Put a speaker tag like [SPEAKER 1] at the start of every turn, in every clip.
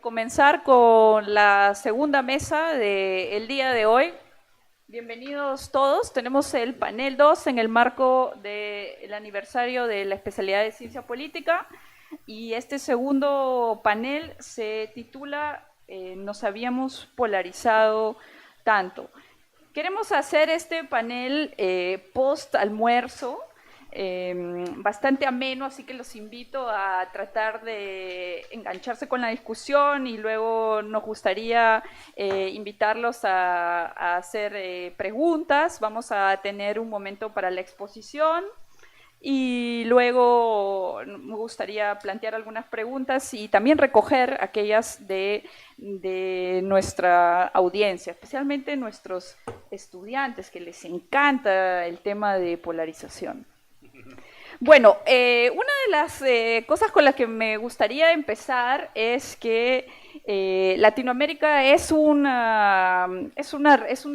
[SPEAKER 1] comenzar con la segunda mesa del día de hoy. Bienvenidos todos. Tenemos el panel 2 en el marco del aniversario de la especialidad de Ciencia Política y este segundo panel se titula Nos habíamos polarizado tanto. Queremos hacer este panel post almuerzo, bastante ameno, así que los invito a tratar de engancharse con la discusión y luego nos gustaría invitarlos a hacer preguntas. Vamos a tener un momento para la exposición y luego me gustaría plantear algunas preguntas y también recoger aquellas de nuestra audiencia, especialmente nuestros estudiantes que les encanta el tema de polarización. Bueno, una de las cosas con las que me gustaría empezar es que Latinoamérica es una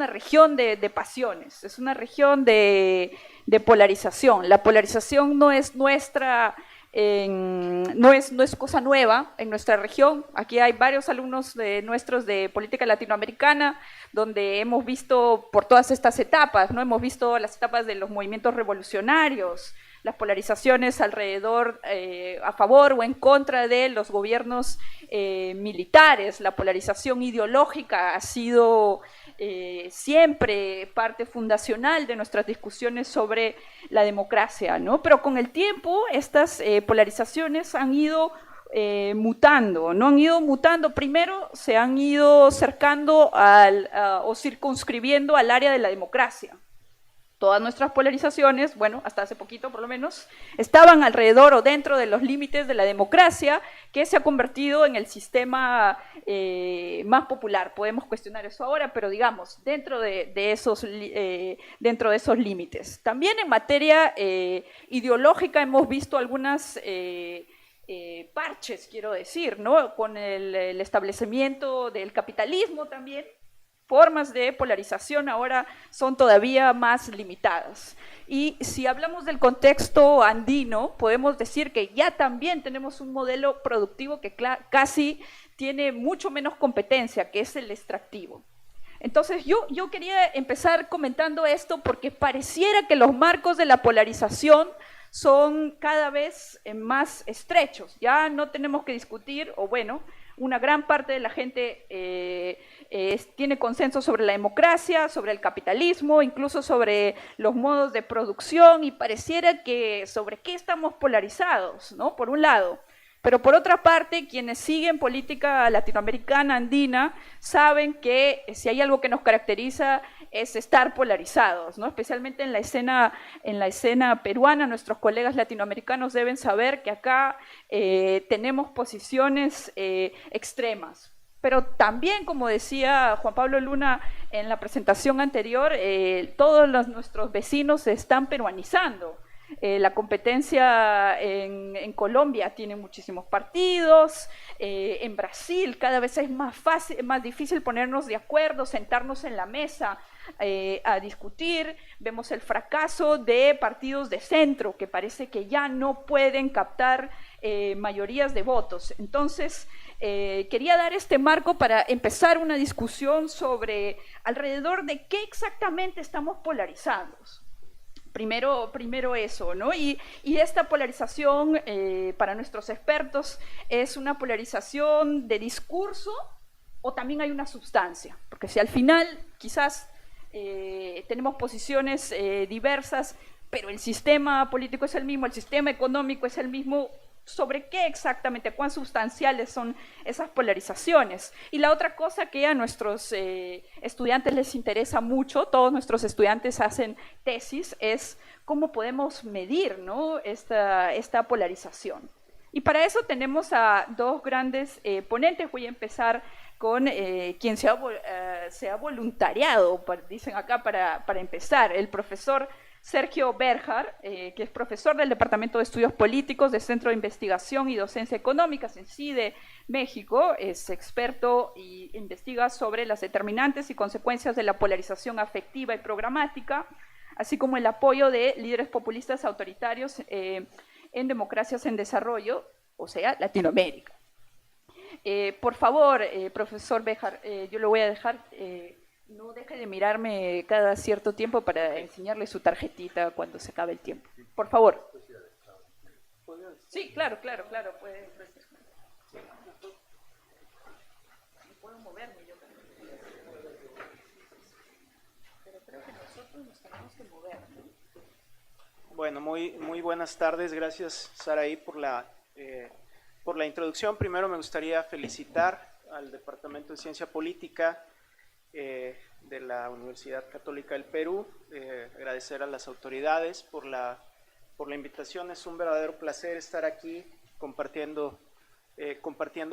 [SPEAKER 1] región de pasiones, es una región de polarización. La polarización no es nuestra, no es cosa nueva en nuestra región. Aquí hay varios alumnos nuestros de política latinoamericana donde hemos visto por todas estas etapas, ¿no? Hemos visto las etapas de los movimientos revolucionarios, las polarizaciones alrededor, a favor o en contra de los gobiernos militares. La polarización ideológica ha sido siempre parte fundacional de nuestras discusiones sobre la democracia, ¿no? Pero con el tiempo estas polarizaciones han ido mutando, ¿no? Han ido mutando. Primero se han ido acercando o circunscribiendo al área de la democracia. Todas nuestras polarizaciones, bueno, hasta hace poquito por lo menos, estaban alrededor o dentro de los límites de la democracia, que se ha convertido en el sistema más popular. Podemos cuestionar eso ahora, pero digamos, dentro de esos límites. También en materia ideológica hemos visto algunas parches, quiero decir, ¿no? Con el establecimiento del capitalismo también, formas de polarización ahora son todavía más limitadas. Y si hablamos del contexto andino, podemos decir que ya también tenemos un modelo productivo que casi tiene mucho menos competencia, que es el extractivo. Entonces yo quería empezar comentando esto porque pareciera que los marcos de la polarización son cada vez más estrechos. Ya no tenemos que discutir, o bueno, una gran parte de la gente tiene consenso sobre la democracia, sobre el capitalismo, incluso sobre los modos de producción, y pareciera que sobre qué estamos polarizados, ¿no? Por un lado. Pero por otra parte, quienes siguen política latinoamericana, andina, saben que si hay algo que nos caracteriza es estar polarizados, ¿no? Especialmente en la escena peruana. Nuestros colegas latinoamericanos deben saber que acá tenemos posiciones extremas. Pero también, como decía Juan Pablo Luna en la presentación anterior, todos nuestros vecinos se están peruanizando. La competencia en Colombia tiene muchísimos partidos, en Brasil cada vez es más difícil ponernos de acuerdo, sentarnos en la mesa a discutir. Vemos el fracaso de partidos de centro que parece que ya no pueden captar mayorías de votos. Entonces, quería dar este marco para empezar una discusión sobre alrededor de qué exactamente estamos polarizados. Primero eso, ¿no? Y esta polarización, para nuestros expertos, es una polarización de discurso o también hay una sustancia, porque si al final quizás tenemos posiciones diversas, pero el sistema político es el mismo, el sistema económico es el mismo, ¿sobre qué exactamente, cuán sustanciales son esas polarizaciones? Y la otra cosa que a nuestros estudiantes les interesa mucho, todos nuestros estudiantes hacen tesis, es cómo podemos medir, ¿no? esta polarización. Y para eso tenemos a dos grandes ponentes. Voy a empezar con quien se ha voluntariado, dicen acá, para empezar, el profesor Sergio Berjar, que es profesor del Departamento de Estudios Políticos del Centro de Investigación y Docencia Económicas en CIDE, México. Es experto y investiga sobre las determinantes y consecuencias de la polarización afectiva y programática, así como el apoyo de líderes populistas autoritarios en democracias en desarrollo, o sea, Latinoamérica. Por favor, profesor Béjar, yo lo voy a dejar, no deje de mirarme cada cierto tiempo para enseñarle su tarjetita cuando se acabe el tiempo. Por favor. Sí, claro, claro, claro. Puede. Puedo moverme yo también. Pero creo que nosotros nos tenemos que mover, ¿no?
[SPEAKER 2] Bueno, muy buenas tardes. Gracias, Saraí, por la introducción. Primero me gustaría felicitar al Departamento de Ciencia Política de la Universidad Católica del Perú, agradecer a las autoridades por la invitación. Es un verdadero placer estar aquí compartiendo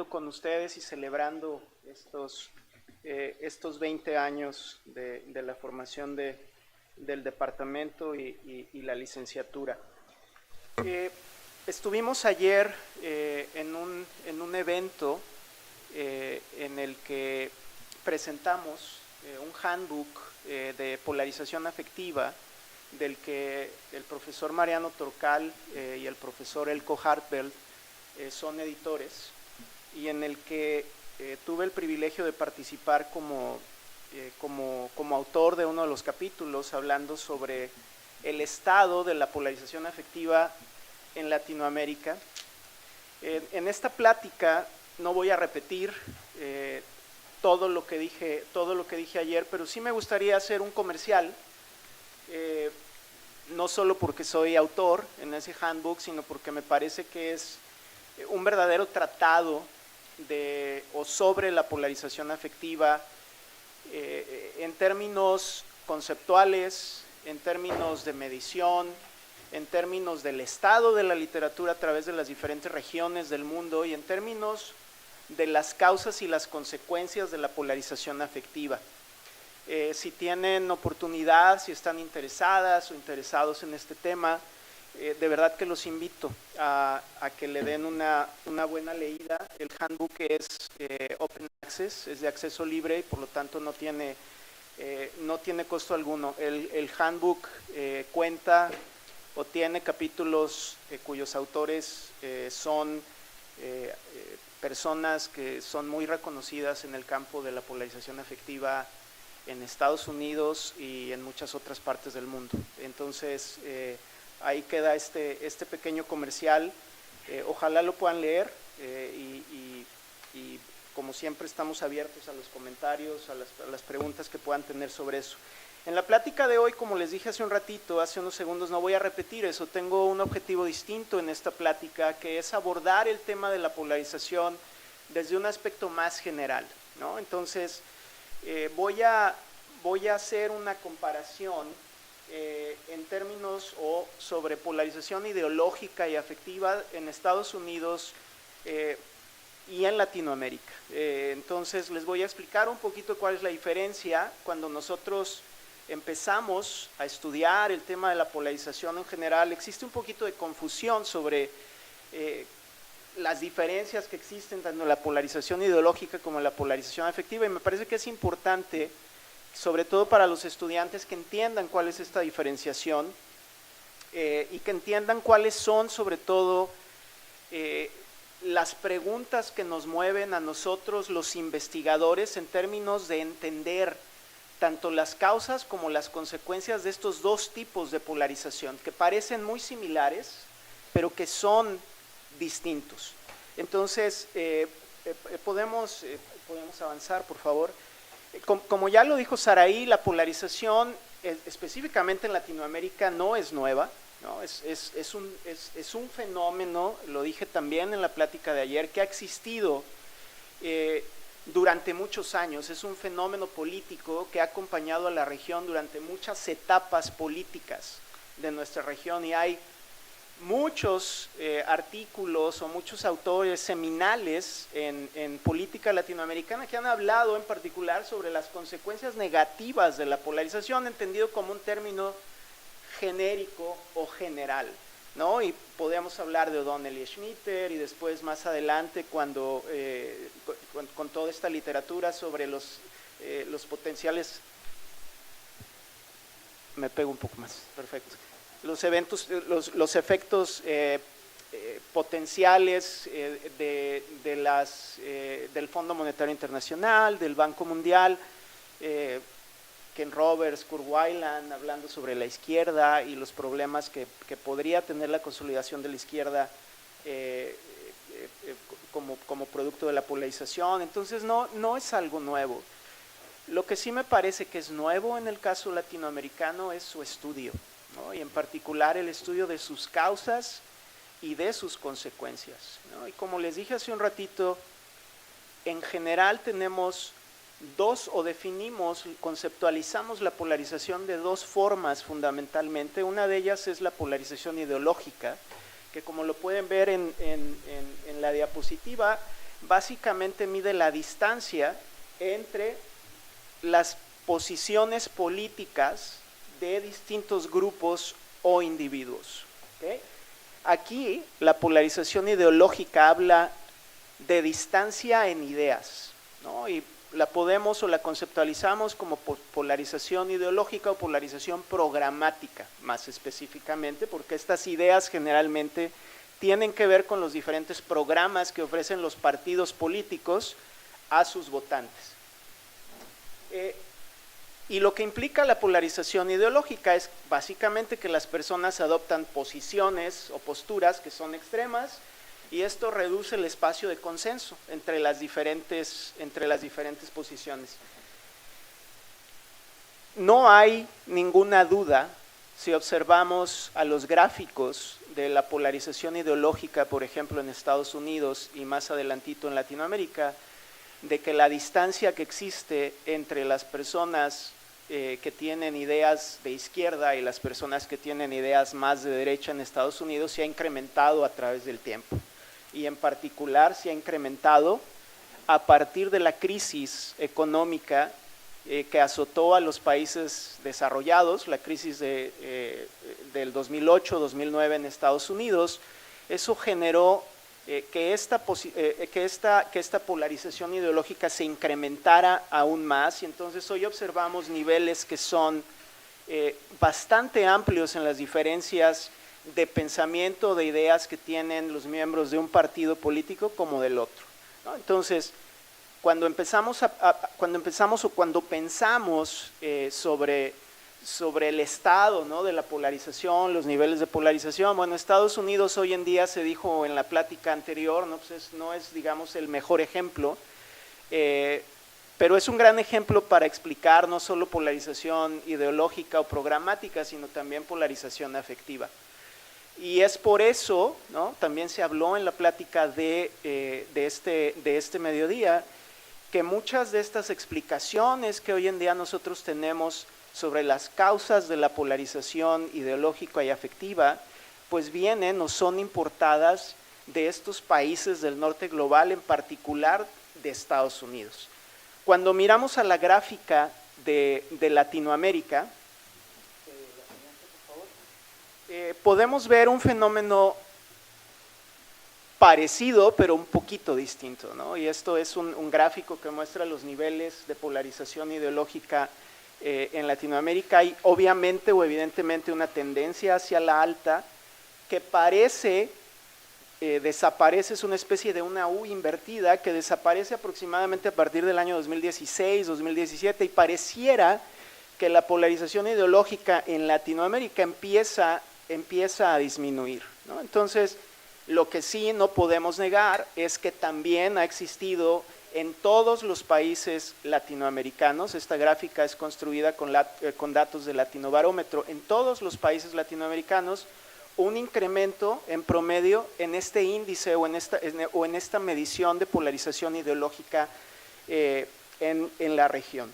[SPEAKER 2] con ustedes y celebrando estos 20 años de la formación del departamento y la licenciatura. Estuvimos ayer en un evento en el que presentamos un handbook de polarización afectiva del que el profesor Mariano Torcal y el profesor Elko Hartbell son editores, y en el que tuve el privilegio de participar como autor de uno de los capítulos, hablando sobre el estado de la polarización afectiva en Latinoamérica. En esta plática no voy a repetir todo lo que dije ayer, pero sí me gustaría hacer un comercial, no solo porque soy autor en ese handbook, sino porque me parece que es un verdadero tratado sobre la polarización afectiva, en términos conceptuales, en términos de medición, en términos del estado de la literatura a través de las diferentes regiones del mundo y en términos de las causas y las consecuencias de la polarización afectiva. Si tienen oportunidad, si están interesadas o interesados en este tema, de verdad que los invito a que le den una buena leída. El handbook es Open Access, es de acceso libre y por lo tanto no tiene costo alguno. El handbook cuenta o tiene capítulos cuyos autores son personas que son muy reconocidas en el campo de la polarización afectiva en Estados Unidos y en muchas otras partes del mundo. Entonces, ahí queda este pequeño comercial. Ojalá lo puedan leer y como siempre estamos abiertos a los comentarios, a las preguntas que puedan tener sobre eso. En la plática de hoy, como les dije hace un ratito, hace unos segundos, no voy a repetir eso. Tengo un objetivo distinto en esta plática, que es abordar el tema de la polarización desde un aspecto más general, ¿no? Entonces, voy a hacer una comparación en términos sobre polarización ideológica y afectiva en Estados Unidos y en Latinoamérica. Entonces, les voy a explicar un poquito cuál es la diferencia cuando nosotros empezamos a estudiar el tema de la polarización en general. Existe un poquito de confusión sobre las diferencias que existen tanto en la polarización ideológica como en la polarización afectiva, y me parece que es importante, sobre todo para los estudiantes, que entiendan cuál es esta diferenciación y que entiendan cuáles son, sobre todo, las preguntas que nos mueven a nosotros los investigadores en términos de entender tanto las causas como las consecuencias de estos dos tipos de polarización, que parecen muy similares, pero que son distintos. Entonces, podemos avanzar, por favor. Como ya lo dijo Saraí, la polarización, específicamente en Latinoamérica, no es nueva, ¿no? Es un fenómeno, lo dije también en la plática de ayer, que ha existido durante muchos años. Es un fenómeno político que ha acompañado a la región durante muchas etapas políticas de nuestra región, y hay muchos artículos o muchos autores seminales en política latinoamericana que han hablado en particular sobre las consecuencias negativas de la polarización, entendido como un término genérico o general, ¿no? Y podemos hablar de O'Donnell y Schmitter, y después más adelante cuando con toda esta literatura sobre los potenciales, me pego un poco más, perfecto, los efectos potenciales del Fondo Monetario Internacional, del Banco Mundial, Ken Roberts, Kurt Weiland, hablando sobre la izquierda y los problemas que podría tener la consolidación de la izquierda como producto de la polarización. Entonces no es algo nuevo. Lo que sí me parece que es nuevo en el caso latinoamericano es su estudio, ¿no? Y en particular el estudio de sus causas y de sus consecuencias, ¿no? Y como les dije hace un ratito, en general tenemos dos, o definimos, conceptualizamos la polarización de dos formas fundamentalmente. Una de ellas es la polarización ideológica, que como lo pueden ver en la diapositiva, básicamente mide la distancia entre las posiciones políticas de distintos grupos o individuos, ¿okay? Aquí la polarización ideológica habla de distancia en ideas, ¿no? Y la podemos o la conceptualizamos como polarización ideológica o polarización programática, más específicamente, porque estas ideas generalmente tienen que ver con los diferentes programas que ofrecen los partidos políticos a sus votantes. Y lo que implica la polarización ideológica es básicamente que las personas adoptan posiciones o posturas que son extremas, y esto reduce el espacio de consenso entre las diferentes posiciones. No hay ninguna duda, si observamos a los gráficos de la polarización ideológica, por ejemplo en Estados Unidos y más adelantito en Latinoamérica, de que la distancia que existe entre las personas que tienen ideas de izquierda y las personas que tienen ideas más de derecha en Estados Unidos se ha incrementado a través del tiempo, y en particular se ha incrementado a partir de la crisis económica que azotó a los países desarrollados, la crisis del 2008-2009 en Estados Unidos. Eso generó que esta polarización ideológica se incrementara aún más, y entonces hoy observamos niveles que son bastante amplios en las diferencias de pensamiento, de ideas que tienen los miembros de un partido político como del otro, ¿no? Entonces, cuando pensamos sobre el estado, ¿no?, de la polarización, los niveles de polarización, bueno, Estados Unidos hoy en día, se dijo en la plática anterior, ¿no?, pues no es, digamos, el mejor ejemplo, pero es un gran ejemplo para explicar no solo polarización ideológica o programática, sino también polarización afectiva. Y es por eso, ¿no?, también se habló en la plática de este mediodía, que muchas de estas explicaciones que hoy en día nosotros tenemos sobre las causas de la polarización ideológica y afectiva, pues vienen o son importadas de estos países del norte global, en particular de Estados Unidos. Cuando miramos a la gráfica de Latinoamérica, podemos ver un fenómeno parecido, pero un poquito distinto, ¿no? Y esto es un gráfico que muestra los niveles de polarización ideológica en Latinoamérica. Hay obviamente o evidentemente una tendencia hacia la alta que desaparece, es una especie de una U invertida que desaparece aproximadamente a partir del año 2016, 2017, y pareciera que la polarización ideológica en Latinoamérica empieza a disminuir, ¿no? Entonces, lo que sí no podemos negar es que también ha existido en todos los países latinoamericanos, esta gráfica es construida con datos de Latinobarómetro, en todos los países latinoamericanos, un incremento en promedio en este índice o en esta medición de polarización ideológica en la región.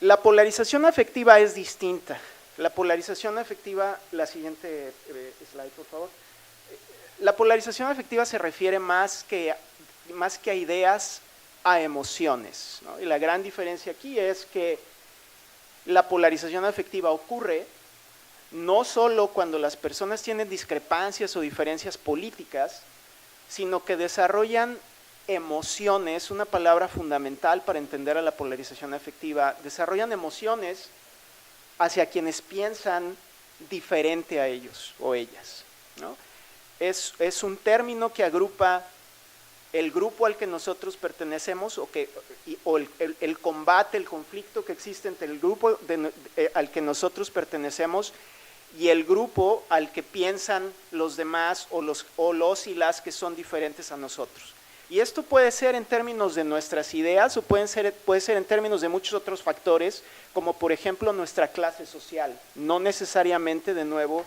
[SPEAKER 2] La polarización afectiva es distinta. La polarización afectiva, la siguiente slide por favor. La polarización afectiva se refiere más que a ideas, a emociones, ¿no? Y la gran diferencia aquí es que la polarización afectiva ocurre no solo cuando las personas tienen discrepancias o diferencias políticas, sino que desarrollan emociones, una palabra fundamental para entender a la polarización afectiva, desarrollan emociones hacia quienes piensan diferente a ellos o ellas, ¿no? es un término que agrupa el grupo al que nosotros pertenecemos o el combate, el conflicto que existe entre el grupo al que nosotros pertenecemos y el grupo al que piensan los demás o los y las que son diferentes a nosotros. Y esto puede ser en términos de nuestras ideas o puede ser en términos de muchos otros factores, como por ejemplo nuestra clase social, no necesariamente de nuevo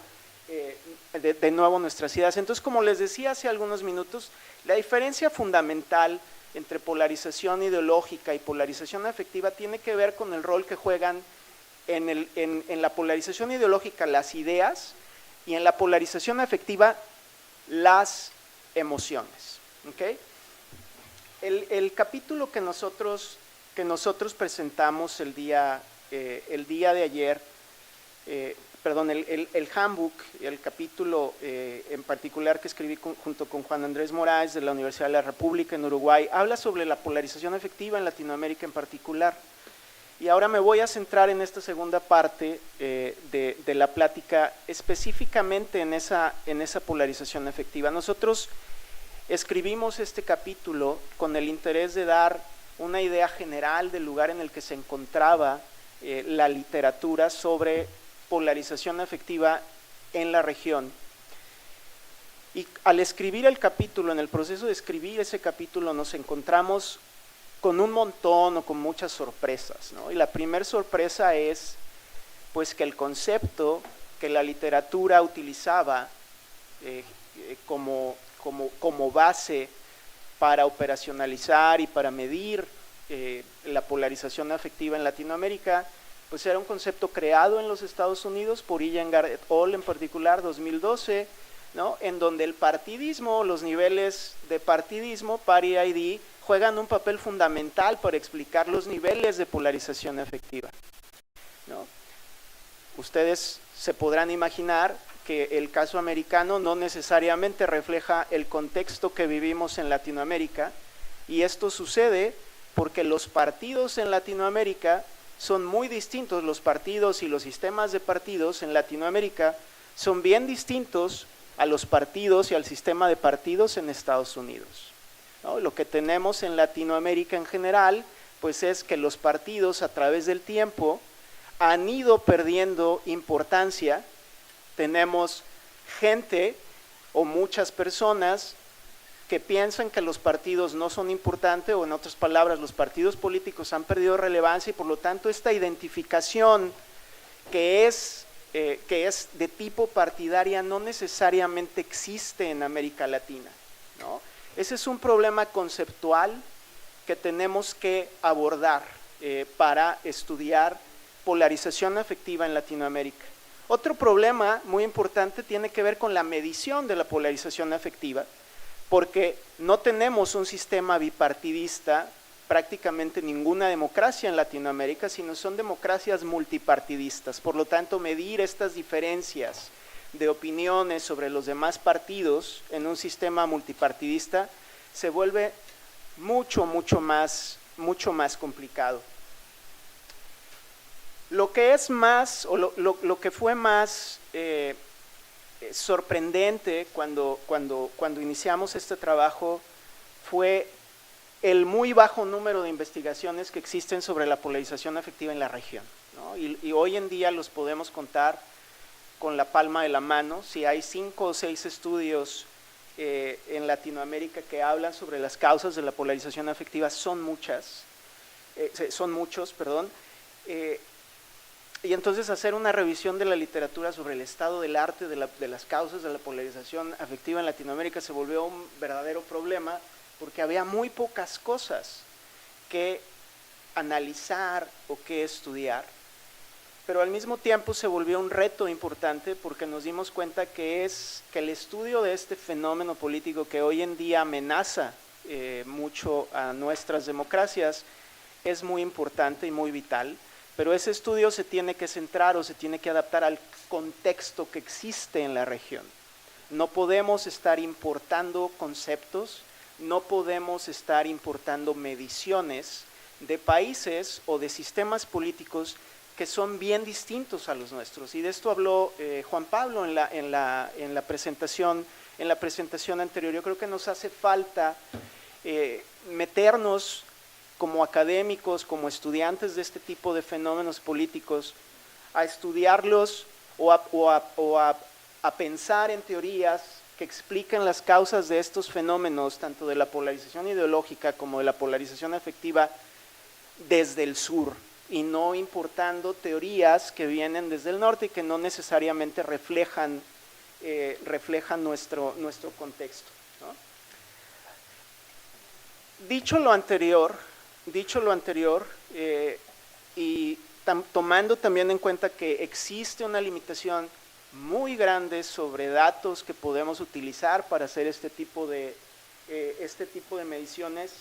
[SPEAKER 2] nuestras ideas. Entonces, como les decía hace algunos minutos, la diferencia fundamental entre polarización ideológica y polarización afectiva tiene que ver con el rol que juegan en la polarización ideológica las ideas y en la polarización afectiva las emociones. ¿Okay? El capítulo que nosotros presentamos el día de ayer, el handbook, el capítulo en particular que escribí junto con Juan Andrés Moraes de la Universidad de la República en Uruguay, habla sobre la polarización afectiva en Latinoamérica en particular. Y ahora me voy a centrar en esta segunda parte de la plática, específicamente en esa polarización afectiva. Nosotros escribimos este capítulo con el interés de dar una idea general del lugar en el que se encontraba la literatura sobre polarización afectiva en la región. Y al escribir el capítulo, en el proceso de escribir ese capítulo, nos encontramos con un montón o con muchas sorpresas, ¿no? Y la primera sorpresa es pues que el concepto que la literatura utilizaba como base para operacionalizar y para medir la polarización afectiva en Latinoamérica, pues era un concepto creado en los Estados Unidos por Ian Garrett Hall en particular, 2012, ¿no? En donde el partidismo, los niveles de partidismo, Party ID, juegan un papel fundamental para explicar los niveles de polarización afectiva, ¿no? Ustedes se podrán imaginar que el caso americano no necesariamente refleja el contexto que vivimos en Latinoamérica, y esto sucede porque los partidos en Latinoamérica son muy distintos. Los partidos y los sistemas de partidos en Latinoamérica son bien distintos a los partidos y al sistema de partidos en Estados Unidos, ¿no? Lo que tenemos en Latinoamérica en general, pues es que los partidos a través del tiempo han ido perdiendo importancia. Tenemos gente o muchas personas que piensan que los partidos no son importantes, o en otras palabras, los partidos políticos han perdido relevancia, y por lo tanto esta identificación que es de tipo partidaria no necesariamente existe en América Latina, ¿no? Ese es un problema conceptual que tenemos que abordar para estudiar polarización afectiva en Latinoamérica. Otro problema muy importante tiene que ver con la medición de la polarización afectiva, porque no tenemos un sistema bipartidista, prácticamente ninguna democracia en Latinoamérica, sino son democracias multipartidistas. Por lo tanto, medir estas diferencias de opiniones sobre los demás partidos en un sistema multipartidista se vuelve mucho más complicado. Lo que es más, o lo que fue más sorprendente cuando iniciamos este trabajo fue el muy bajo número de investigaciones que existen sobre la polarización afectiva en la región, ¿no? Y hoy en día los podemos contar con la palma de la mano. Si hay 5 o 6 estudios en Latinoamérica que hablan sobre las causas de la polarización afectiva, son muchos. Y entonces hacer una revisión de la literatura sobre el estado del arte de las causas de la polarización afectiva en Latinoamérica se volvió un verdadero problema, porque había muy pocas cosas que analizar o que estudiar, pero al mismo tiempo se volvió un reto importante, porque nos dimos cuenta que el estudio de este fenómeno político que hoy en día amenaza mucho a nuestras democracias es muy importante y muy vital. Pero ese estudio se tiene que centrar o se tiene que adaptar al contexto que existe en la región. No podemos estar importando conceptos, no podemos estar importando mediciones de países o de sistemas políticos que son bien distintos a los nuestros. Y de esto habló Juan Pablo en la presentación en la presentación anterior. Yo creo que nos hace falta meternos como académicos, como estudiantes de este tipo de fenómenos políticos, a estudiarlos o a pensar en teorías que expliquen las causas de estos fenómenos, tanto de la polarización ideológica como de la polarización afectiva, desde el sur, y no importando teorías que vienen desde el norte y que no necesariamente reflejan nuestro contexto, ¿no? Dicho lo anterior, y tomando también en cuenta que existe una limitación muy grande sobre datos que podemos utilizar para hacer este tipo de mediciones,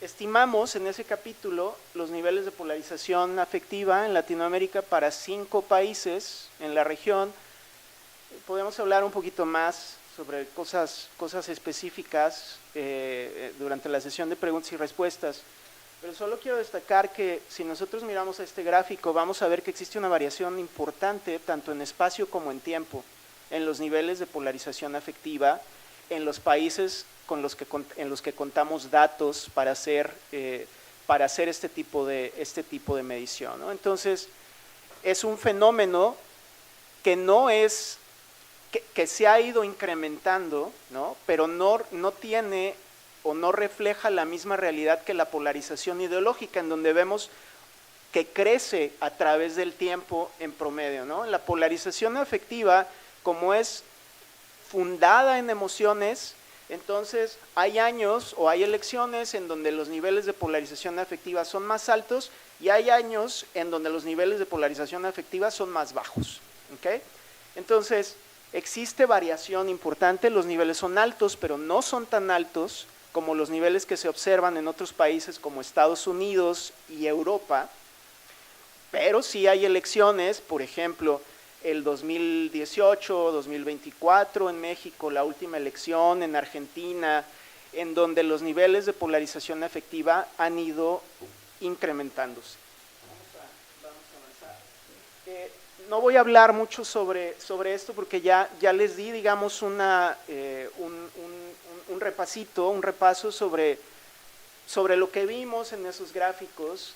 [SPEAKER 2] estimamos en ese capítulo los niveles de polarización afectiva en Latinoamérica para 5 países en la región. Podemos hablar un poquito más sobre cosas específicas durante la sesión de preguntas y respuestas, pero solo quiero destacar que si nosotros miramos a este gráfico vamos a ver que existe una variación importante tanto en espacio como en tiempo en los niveles de polarización afectiva en los países en los que contamos datos para hacer este tipo de medición, ¿no? Entonces es un fenómeno que no es que se ha ido incrementando, ¿no? Pero no tiene o no refleja la misma realidad que la polarización ideológica, en donde vemos que crece a través del tiempo en promedio, ¿no? La polarización afectiva, como es fundada en emociones, entonces hay años o hay elecciones en donde los niveles de polarización afectiva son más altos y hay años en donde los niveles de polarización afectiva son más bajos, ¿ok? Entonces existe variación importante, los niveles son altos, pero no son tan altos como los niveles que se observan en otros países como Estados Unidos y Europa, pero sí hay elecciones, por ejemplo, el 2018, 2024 en México, la última elección en Argentina, en donde los niveles de polarización afectiva han ido incrementándose. Vamos a avanzar. No voy a hablar mucho sobre esto porque ya les di, digamos, un repaso sobre lo que vimos en esos gráficos,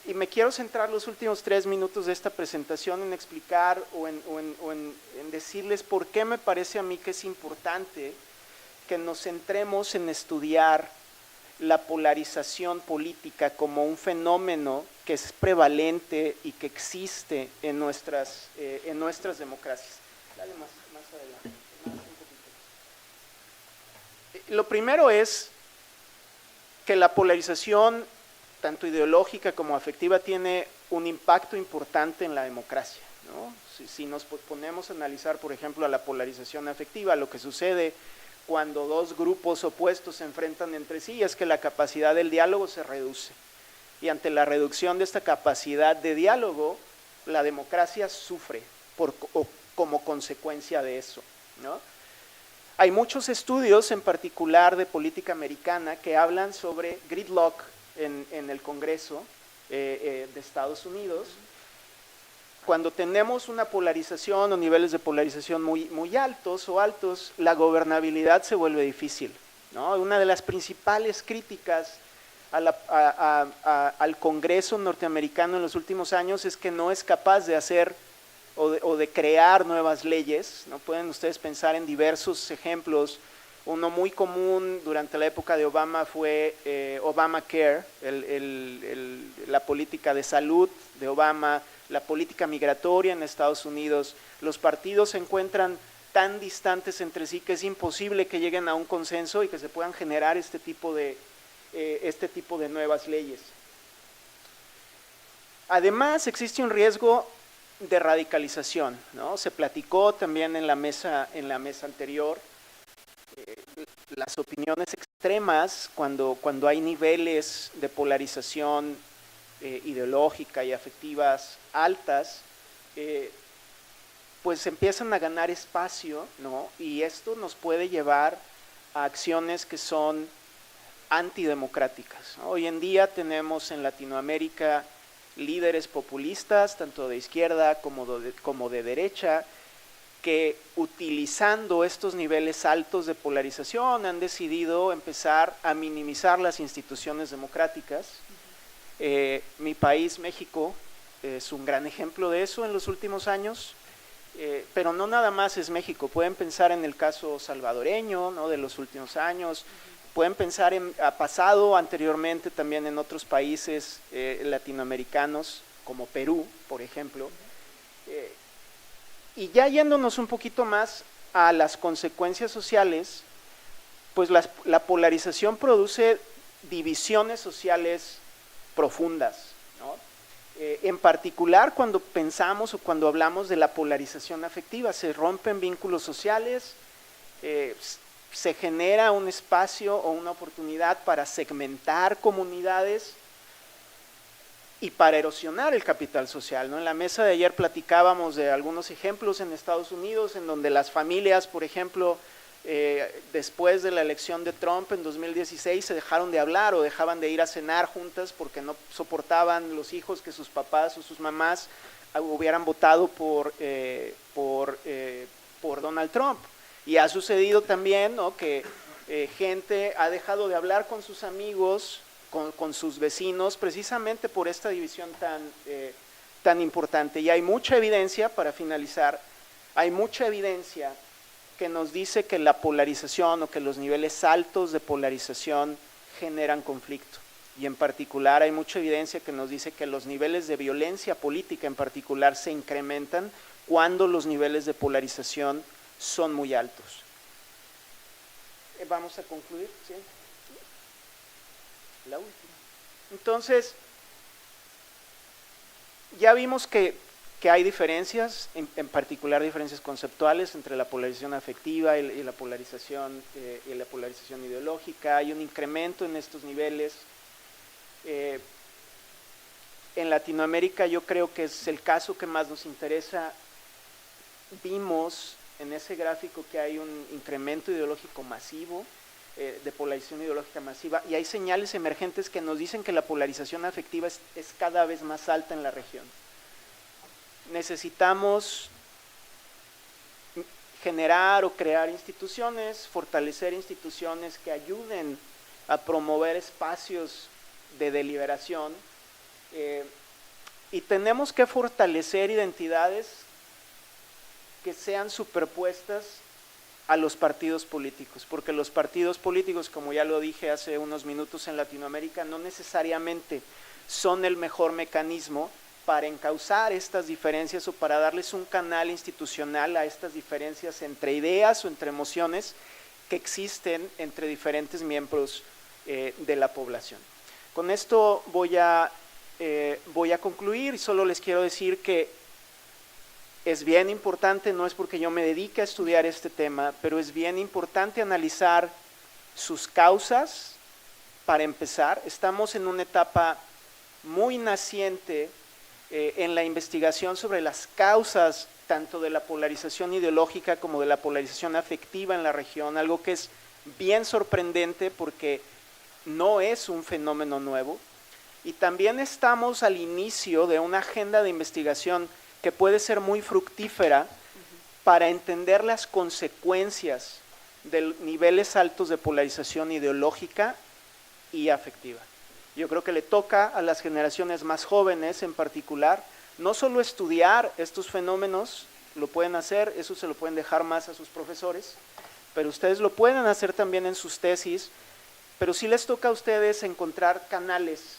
[SPEAKER 2] y me quiero centrar los últimos 3 minutos de esta presentación en explicar o en decirles por qué me parece a mí que es importante que nos centremos en estudiar la polarización política como un fenómeno que es prevalente y que existe en nuestras democracias. Dale más adelante, más un poquito. Lo primero es que la polarización, tanto ideológica como afectiva, tiene un impacto importante en la democracia, ¿no? Si nos ponemos a analizar, por ejemplo, a la polarización afectiva, lo que sucede cuando dos grupos opuestos se enfrentan entre sí es que la capacidad del diálogo se reduce, y ante la reducción de esta capacidad de diálogo, la democracia sufre como consecuencia de eso, ¿no? Hay muchos estudios, en particular de política americana, que hablan sobre gridlock en el Congreso de Estados Unidos. Cuando tenemos una polarización o niveles de polarización muy altos, la gobernabilidad se vuelve difícil, ¿no? Una de las principales críticas al Congreso norteamericano en los últimos años es que no es capaz de hacer o de crear nuevas leyes, ¿no? Pueden ustedes pensar en diversos ejemplos. Uno muy común durante la época de Obama fue Obamacare, la política de salud de Obama, la política migratoria en Estados Unidos. Los partidos se encuentran tan distantes entre sí que es imposible que lleguen a un consenso y que se puedan generar este tipo de nuevas leyes. Además, existe un riesgo de radicalización, ¿no? Se platicó también en la mesa anterior. Las opiniones extremas, cuando hay niveles de polarización ideológica y afectivas altas, pues empiezan a ganar espacio, ¿no? Y esto nos puede llevar a acciones que son antidemocráticas, ¿no? Hoy en día tenemos en Latinoamérica líderes populistas, tanto de izquierda como de derecha, que utilizando estos niveles altos de polarización han decidido empezar a minimizar las instituciones democráticas. Mi país, México, es un gran ejemplo de eso en los últimos años, pero no nada más es México. Pueden pensar en el caso salvadoreño, ¿no?, de los últimos años, pueden pensar ha pasado anteriormente también en otros países latinoamericanos, como Perú, por ejemplo. Y ya yéndonos un poquito más a las consecuencias sociales, pues la polarización produce divisiones sociales profundas, ¿no? En particular cuando pensamos o cuando hablamos de la polarización afectiva, se rompen vínculos sociales, se genera un espacio o una oportunidad para segmentar comunidades y para erosionar el capital social, ¿no? En la mesa de ayer platicábamos de algunos ejemplos en Estados Unidos en donde las familias, por ejemplo, después de la elección de Trump en 2016 se dejaron de hablar o dejaban de ir a cenar juntas porque no soportaban los hijos que sus papás o sus mamás hubieran votado por Donald Trump. Y ha sucedido también, ¿no?, que gente ha dejado de hablar con sus amigos, con sus vecinos, precisamente por esta división tan importante. Y hay mucha evidencia, para finalizar, hay mucha evidencia que nos dice que la polarización o que los niveles altos de polarización generan conflicto. Y en particular hay mucha evidencia que nos dice que los niveles de violencia política en particular se incrementan cuando los niveles de polarización son muy altos. Vamos a concluir, ¿sí? La última. Entonces, ya vimos que hay diferencias, en particular diferencias conceptuales entre la polarización afectiva y la polarización ideológica. Hay un incremento en estos niveles. En Latinoamérica yo creo que es el caso que más nos interesa. Vimos en ese gráfico que hay un incremento ideológico masivo, de polarización ideológica masiva, y hay señales emergentes que nos dicen que la polarización afectiva es cada vez más alta en la región. Necesitamos generar o crear instituciones, fortalecer instituciones que ayuden a promover espacios de deliberación, y tenemos que fortalecer identidades que sean superpuestas a los partidos políticos, porque los partidos políticos, como ya lo dije hace unos minutos, en Latinoamérica no necesariamente son el mejor mecanismo para encauzar estas diferencias o para darles un canal institucional a estas diferencias entre ideas o entre emociones que existen entre diferentes miembros de la población. Con esto voy a concluir y solo les quiero decir que es bien importante, no es porque yo me dedique a estudiar este tema, pero es bien importante analizar sus causas. Para empezar, estamos en una etapa muy naciente en la investigación sobre las causas tanto de la polarización ideológica como de la polarización afectiva en la región, algo que es bien sorprendente porque no es un fenómeno nuevo. Y también estamos al inicio de una agenda de investigación que puede ser muy fructífera para entender las consecuencias de niveles altos de polarización ideológica y afectiva. Yo creo que le toca a las generaciones más jóvenes en particular, no solo estudiar estos fenómenos, lo pueden hacer, eso se lo pueden dejar más a sus profesores, pero ustedes lo pueden hacer también en sus tesis, pero sí les toca a ustedes encontrar canales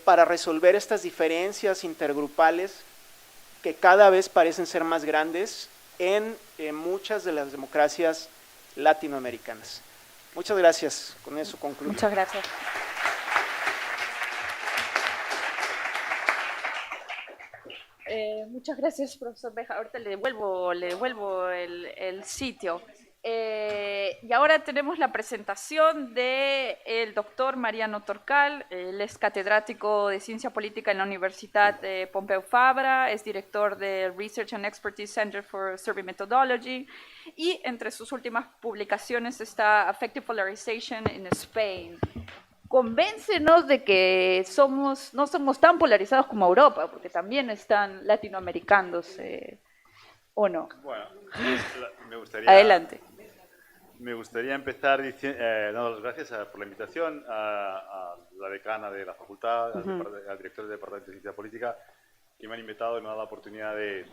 [SPEAKER 2] para resolver estas diferencias intergrupales que cada vez parecen ser más grandes en muchas de las democracias latinoamericanas. Muchas gracias, con eso concluyo.
[SPEAKER 1] Muchas gracias. Muchas gracias, profesor Beja. Ahorita le devuelvo el sitio. Y ahora tenemos la presentación del doctor Mariano Torcal. Él es catedrático de Ciencia Política en la Universidad de Pompeu Fabra, es director del Research and Expertise Center for Survey Methodology, y entre sus últimas publicaciones está Affective Polarization in Spain. convéncenos de que no somos tan polarizados como Europa, porque también están latinoamericanos, ¿o no?
[SPEAKER 3] Bueno, me
[SPEAKER 1] Adelante.
[SPEAKER 3] gustaría empezar dando las gracias por la invitación a la decana de la facultad, al director del Departamento de Ciencia Política, que me han invitado y me han dado la oportunidad de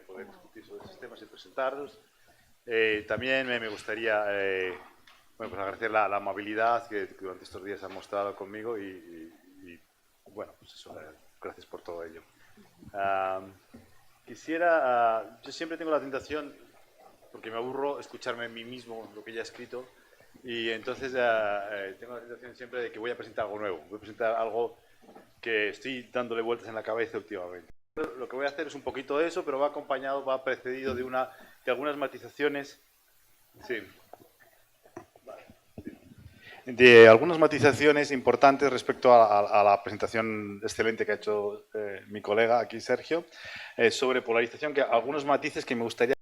[SPEAKER 3] poder discutir sobre estos temas y presentarlos. También me gustaría pues agradecer la amabilidad que durante estos días han mostrado conmigo y bueno, pues eso, gracias por todo ello. Yo siempre tengo la tentación, porque me aburro, escucharme a mí mismo lo que ya he escrito, y entonces tengo la tentación siempre de que voy a presentar algo nuevo, voy a presentar algo que estoy dándole vueltas en la cabeza últimamente. Lo que voy a hacer es un poquito de eso, pero va precedido de algunas matizaciones. Sí. De algunas matizaciones importantes respecto a la presentación excelente que ha hecho mi colega aquí, Sergio, sobre polarización, que algunos matices que me gustaría,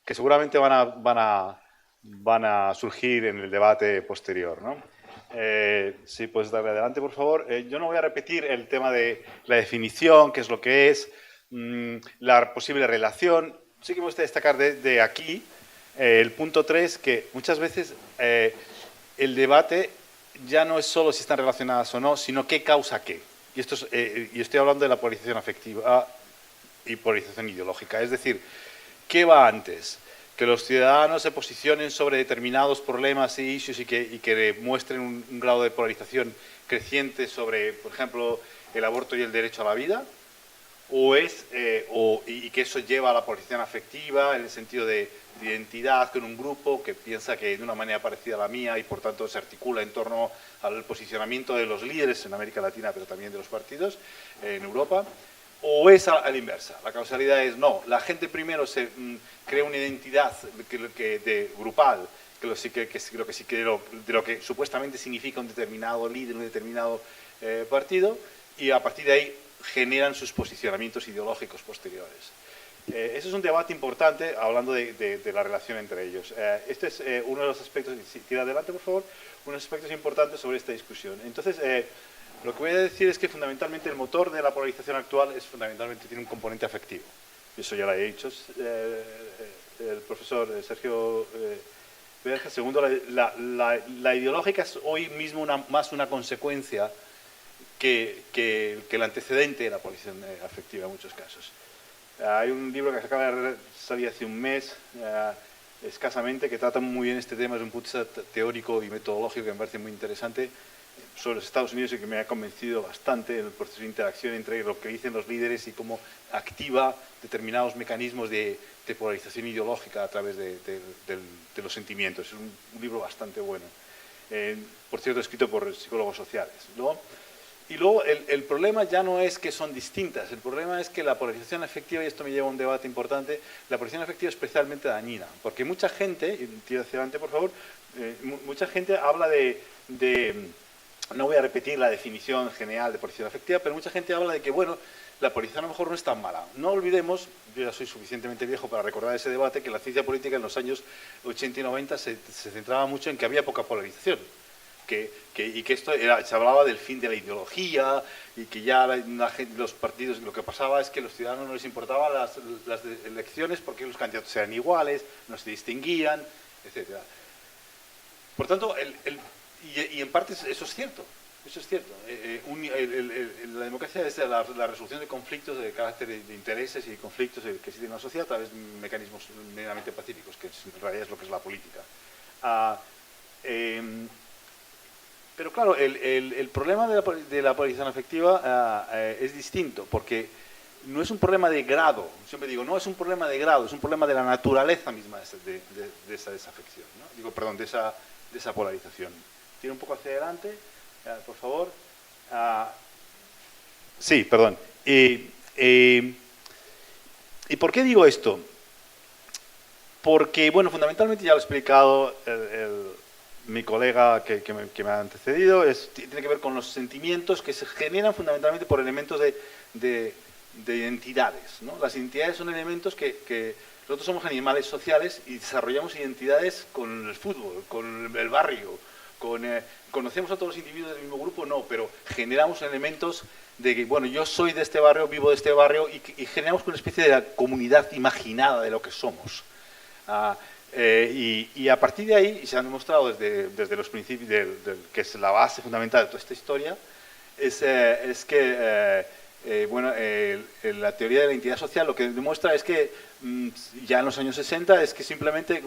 [SPEAKER 3] que seguramente van a surgir en el debate posterior, ¿no? Sí, puedes darle adelante, por favor. Yo no voy a repetir el tema de la definición, qué es lo que es, la posible relación. Sí que me gusta destacar de aquí el punto 3, que muchas veces el debate ya no es solo si están relacionadas o no, sino qué causa qué. Y estoy hablando de la polarización afectiva y polarización ideológica. Es decir, ¿qué va antes? Que los ciudadanos se posicionen sobre determinados problemas y issues y que muestren un grado de polarización creciente sobre, por ejemplo, el aborto y el derecho a la vida, y que eso lleva a la polarización afectiva en el sentido de identidad con un grupo que piensa que de una manera parecida a la mía y por tanto se articula en torno al posicionamiento de los líderes en América Latina, pero también de los partidos en Europa. ¿O es a la inversa? La causalidad es no. La gente primero se crea una identidad grupal, de lo que supuestamente significa un determinado líder, un determinado partido, y a partir de ahí generan sus posicionamientos ideológicos posteriores. Eso es un debate importante, hablando de la relación entre ellos. Este es uno de los aspectos, si tira adelante por favor, unos aspectos importantes sobre esta discusión. Entonces, lo que voy a decir es que fundamentalmente el motor de la polarización actual tiene un componente afectivo. Eso ya lo ha dicho el profesor Sergio Berja. Segundo, la ideológica es hoy mismo más una consecuencia que el antecedente de la polarización afectiva en muchos casos. Hay un libro que acaba de salir hace un mes, escasamente, que trata muy bien este tema desde un punto de vista teórico y metodológico que me parece muy interesante, sobre los Estados Unidos, y que me ha convencido bastante en el proceso de interacción entre lo que dicen los líderes y cómo activa determinados mecanismos de polarización ideológica a través de los sentimientos. Es un libro bastante bueno. Por cierto, escrito por psicólogos sociales, ¿no? Y luego el problema ya no es que son distintas, el problema es que la polarización afectiva, y esto me lleva a un debate importante, la polarización afectiva es especialmente dañina, porque mucha gente, y tira hacia adelante por favor, mucha gente habla no voy a repetir la definición general de polarización afectiva, pero mucha gente habla de que, bueno, la polarización a lo mejor no es tan mala. No olvidemos, yo ya soy suficientemente viejo para recordar ese debate, que la ciencia política en los años 80 y 90 se centraba mucho en que había poca polarización. Y que se hablaba del fin de la ideología y que ya los partidos, lo que pasaba es que a los ciudadanos no les importaban las elecciones porque los candidatos eran iguales, no se distinguían, etc. Por tanto, y en parte eso es cierto. Eso es cierto. La democracia es la resolución de conflictos de carácter de intereses y conflictos que existen en la sociedad a través de mecanismos meramente pacíficos, que en realidad es lo que es la política. Pero claro, el problema de la polarización afectiva es distinto, porque no es un problema de grado. Siempre digo, no es un problema de grado, es un problema de la naturaleza misma de esa desafección, ¿no? De esa polarización. Tira un poco hacia adelante, por favor. Sí, perdón. ¿Y por qué digo esto? Porque, bueno, fundamentalmente ya lo he explicado mi colega que me ha antecedido, tiene que ver con los sentimientos que se generan fundamentalmente por elementos de identidades, ¿no? Las identidades son elementos que nosotros somos animales sociales y desarrollamos identidades con el fútbol, con el barrio, ¿Conocemos a todos los individuos del mismo grupo? No, pero generamos elementos de que, bueno, yo soy de este barrio, vivo de este barrio, y generamos una especie de comunidad imaginada de lo que somos. Y a partir de ahí, y se han demostrado desde los principios, que es la base fundamental de toda esta historia, es que la teoría de la identidad social lo que demuestra es que ya en los años 60 es que simplemente,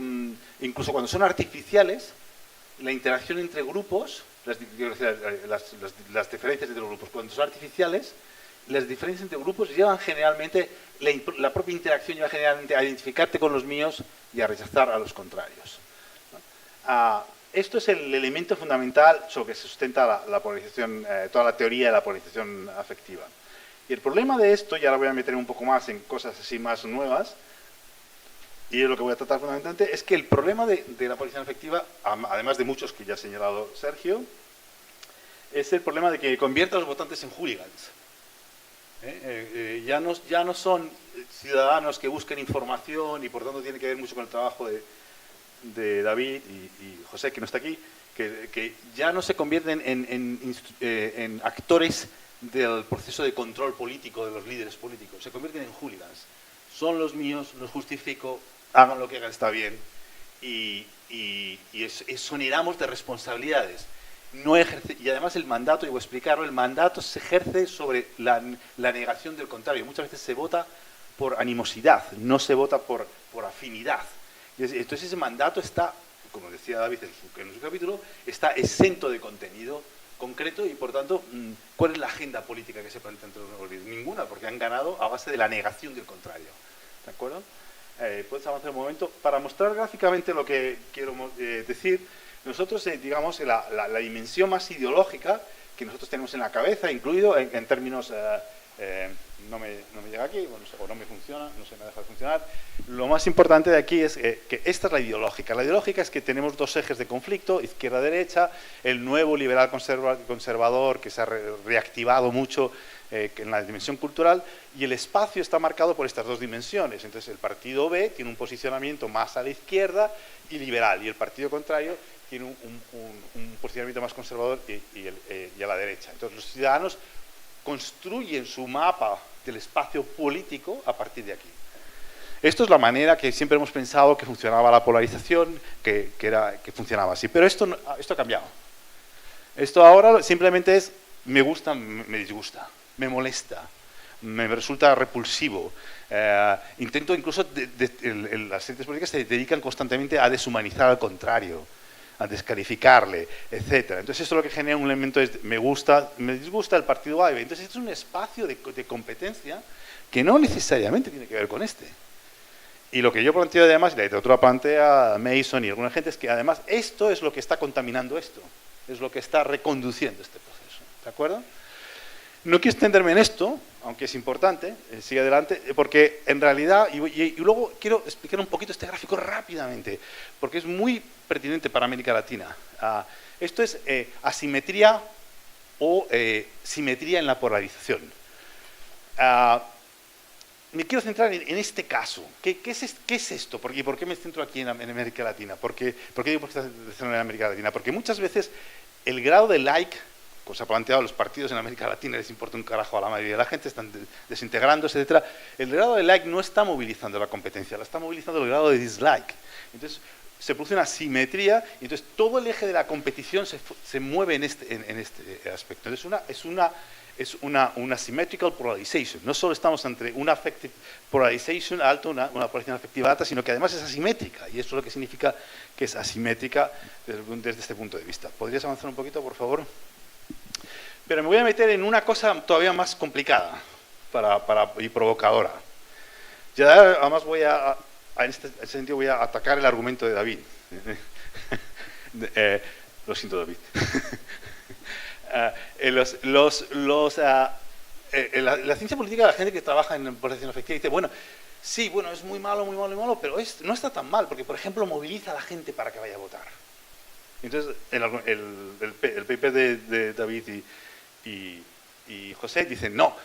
[SPEAKER 3] incluso cuando son artificiales, la interacción entre grupos, las diferencias entre grupos, cuando son artificiales, las diferencias entre grupos llevan generalmente, la propia interacción lleva generalmente a identificarte con los míos y a rechazar a los contrarios, ¿no? Esto es el elemento fundamental sobre que se sustenta la polarización, toda la teoría de la polarización afectiva. Y el problema de esto, y ahora voy a meter un poco más en cosas así más nuevas, y es lo que voy a tratar fundamentalmente, es que el problema de la polarización afectiva, además de muchos que ya ha señalado Sergio, es el problema de que convierte a los votantes en hooligans. Ya no son ciudadanos que busquen información, y por tanto tiene que ver mucho con el trabajo de David y José, que no está aquí, que ya no se convierten en actores del proceso de control político de los líderes políticos, se convierten en hooligans. Son los míos, los justifico, hagan lo que hagan, está bien, y exoneramos de responsabilidades. No ejerce, y además el mandato, y voy a explicarlo, el mandato se ejerce sobre la negación del contrario. Muchas veces se vota por animosidad, no se vota por afinidad. Entonces ese mandato está, como decía David en su capítulo, está exento de contenido concreto, y por tanto, ¿cuál es la agenda política que se plantea entre los nuevos líderes? Ninguna, porque han ganado a base de la negación del contrario. ¿De acuerdo? Puedes avanzar un momento. Para mostrar gráficamente lo que quiero decir, nosotros, digamos, la dimensión más ideológica que nosotros tenemos en la cabeza, incluido en términos, no me llega aquí, bueno, o no me funciona, no se me deja de funcionar. Lo más importante de aquí es que esta es la ideológica. La ideológica es que tenemos dos ejes de conflicto, izquierda-derecha, el nuevo liberal conservador que se ha reactivado mucho en la dimensión cultural, y el espacio está marcado por estas dos dimensiones. Entonces el partido B tiene un posicionamiento más a la izquierda y liberal, y el partido contrario tiene un posicionamiento más conservador y a la derecha. Entonces los ciudadanos construyen su mapa del espacio político a partir de aquí. Esto es la manera que siempre hemos pensado que funcionaba la polarización, que funcionaba así. Pero esto ha cambiado. Esto ahora simplemente es me gusta, me disgusta, me molesta, me resulta repulsivo. Intento incluso, las élites políticas se dedican constantemente a deshumanizar al contrario, a descalificarle, etcétera. Entonces esto lo que genera un elemento es me gusta, me disgusta el partido A. Entonces es un espacio de competencia que no necesariamente tiene que ver con este. Y lo que yo planteo además, y la literatura plantea Mason y alguna gente, es que además esto es lo que está contaminando esto, es lo que está reconduciendo este proceso. ¿De acuerdo? No quiero extenderme en esto, aunque es importante, sigue adelante, porque en realidad, y luego quiero explicar un poquito este gráfico rápidamente, porque es muy pertinente para América Latina. Esto es asimetría o simetría en la polarización. Me quiero centrar en este caso. ¿Qué es esto? ¿Por qué me centro aquí en América Latina? ¿Por qué digo que está en América Latina? Porque muchas veces el grado de like, como se ha planteado, los partidos en América Latina les importa un carajo a la mayoría de la gente, están desintegrándose, etc. El grado de like no está movilizando la competencia, la está movilizando el grado de dislike. Entonces se produce una simetría, y entonces todo el eje de la competición se mueve en este aspecto. Entonces es una symmetrical polarization. No solo estamos entre una affective polarization alta, una polarización afectiva alta, sino que además es asimétrica, y eso es lo que significa que es asimétrica desde este punto de vista. ¿Podrías avanzar un poquito, por favor? Pero me voy a meter en una cosa todavía más complicada y provocadora. Ya además en este sentido voy a atacar el argumento de David. Lo siento, David. La ciencia política, la gente que trabaja en polarización afectiva dice, bueno, sí, bueno, es muy malo, pero no está tan mal, porque por ejemplo moviliza a la gente para que vaya a votar. Entonces el paper de David y José dicen, no,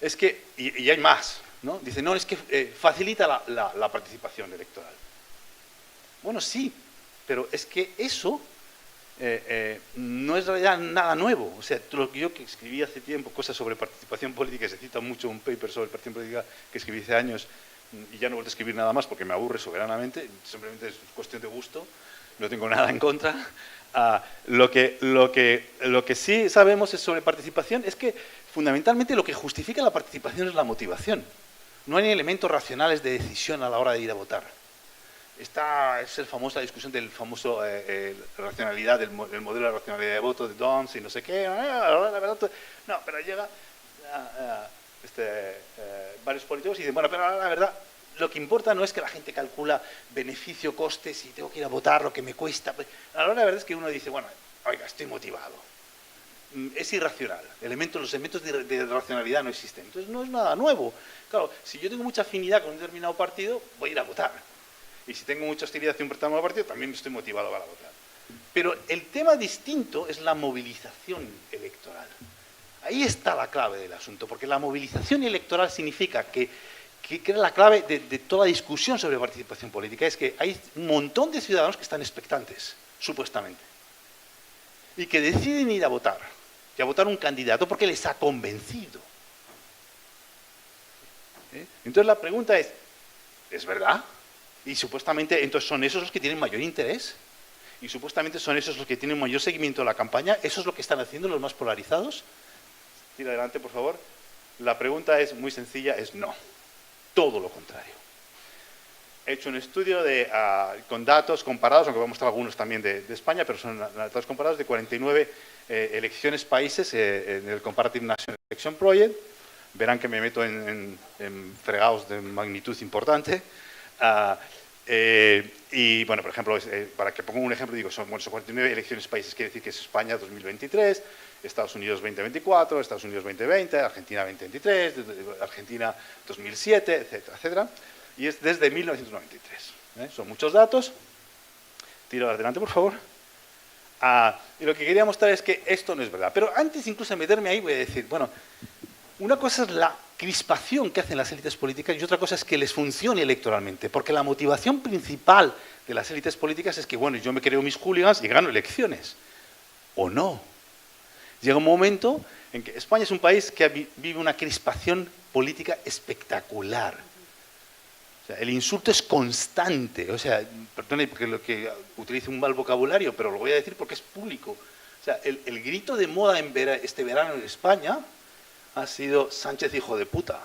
[SPEAKER 3] es que, y hay más, ¿no? Dicen, no, es que facilita la participación electoral. Bueno, sí, pero es que eso no es en realidad nada nuevo. O sea, lo que yo que escribí hace tiempo, cosas sobre participación política, se cita mucho un paper sobre participación política que escribí hace años y ya no he vuelto a escribir nada más porque me aburre soberanamente, simplemente es cuestión de gusto, no tengo nada en contra. Lo que sí sabemos es sobre participación es que fundamentalmente lo que justifica la participación es la motivación. No hay elementos racionales de decisión a la hora de ir a votar. Esta es la discusión del famoso racionalidad, del modelo de racionalidad de voto de Dons y no sé qué. No, pero llega varios políticos y dicen, bueno, pero la verdad, lo que importa no es que la gente calcula beneficio, coste, si tengo que ir a votar, lo que me cuesta. La verdad es que uno dice, bueno, oiga, estoy motivado. Es irracional. Los elementos de racionalidad no existen. Entonces no es nada nuevo. Claro, si yo tengo mucha afinidad con un determinado partido, voy a ir a votar. Y si tengo mucha hostilidad hacia un determinado partido, también estoy motivado para votar. Pero el tema distinto es la movilización electoral. Ahí está la clave del asunto, porque la movilización electoral significa que es la clave de toda discusión sobre participación política, es que hay un montón de ciudadanos que están expectantes, supuestamente, y que deciden ir a votar, y a votar un candidato porque les ha convencido. Entonces la pregunta ¿es verdad? Y supuestamente entonces son esos los que tienen mayor interés, y supuestamente son esos los que tienen mayor seguimiento de la campaña, ¿eso es lo que están haciendo los más polarizados? Tira adelante, por favor. La pregunta es muy sencilla, es no. Todo lo contrario. He hecho un estudio con datos comparados, aunque voy a mostrar algunos también de España, pero son datos comparados de 49 elecciones países en el Comparative National Election Project. Verán que me meto en fregados de magnitud importante. Y bueno, por ejemplo, para que ponga un ejemplo, digo, son 49 elecciones países, quiere decir que es España 2023, Estados Unidos 2024, Estados Unidos 2020, Argentina 2023, Argentina 2007, etcétera, etcétera. Y es desde 1993. Son muchos datos. Tiro adelante, por favor. Y lo que quería mostrar es que esto no es verdad. Pero antes incluso de meterme ahí voy a decir, bueno, una cosa es la crispación que hacen las élites políticas y otra cosa es que les funcione electoralmente. Porque la motivación principal de las élites políticas es que, bueno, yo me creo mis hooligans y gano elecciones. ¿O no? Llega un momento en que España es un país que vive una crispación política espectacular. O sea, el insulto es constante. O sea, perdone porque lo que utilice un mal vocabulario, pero lo voy a decir porque es público. O sea, el grito de moda este verano en España ha sido Sánchez hijo de puta.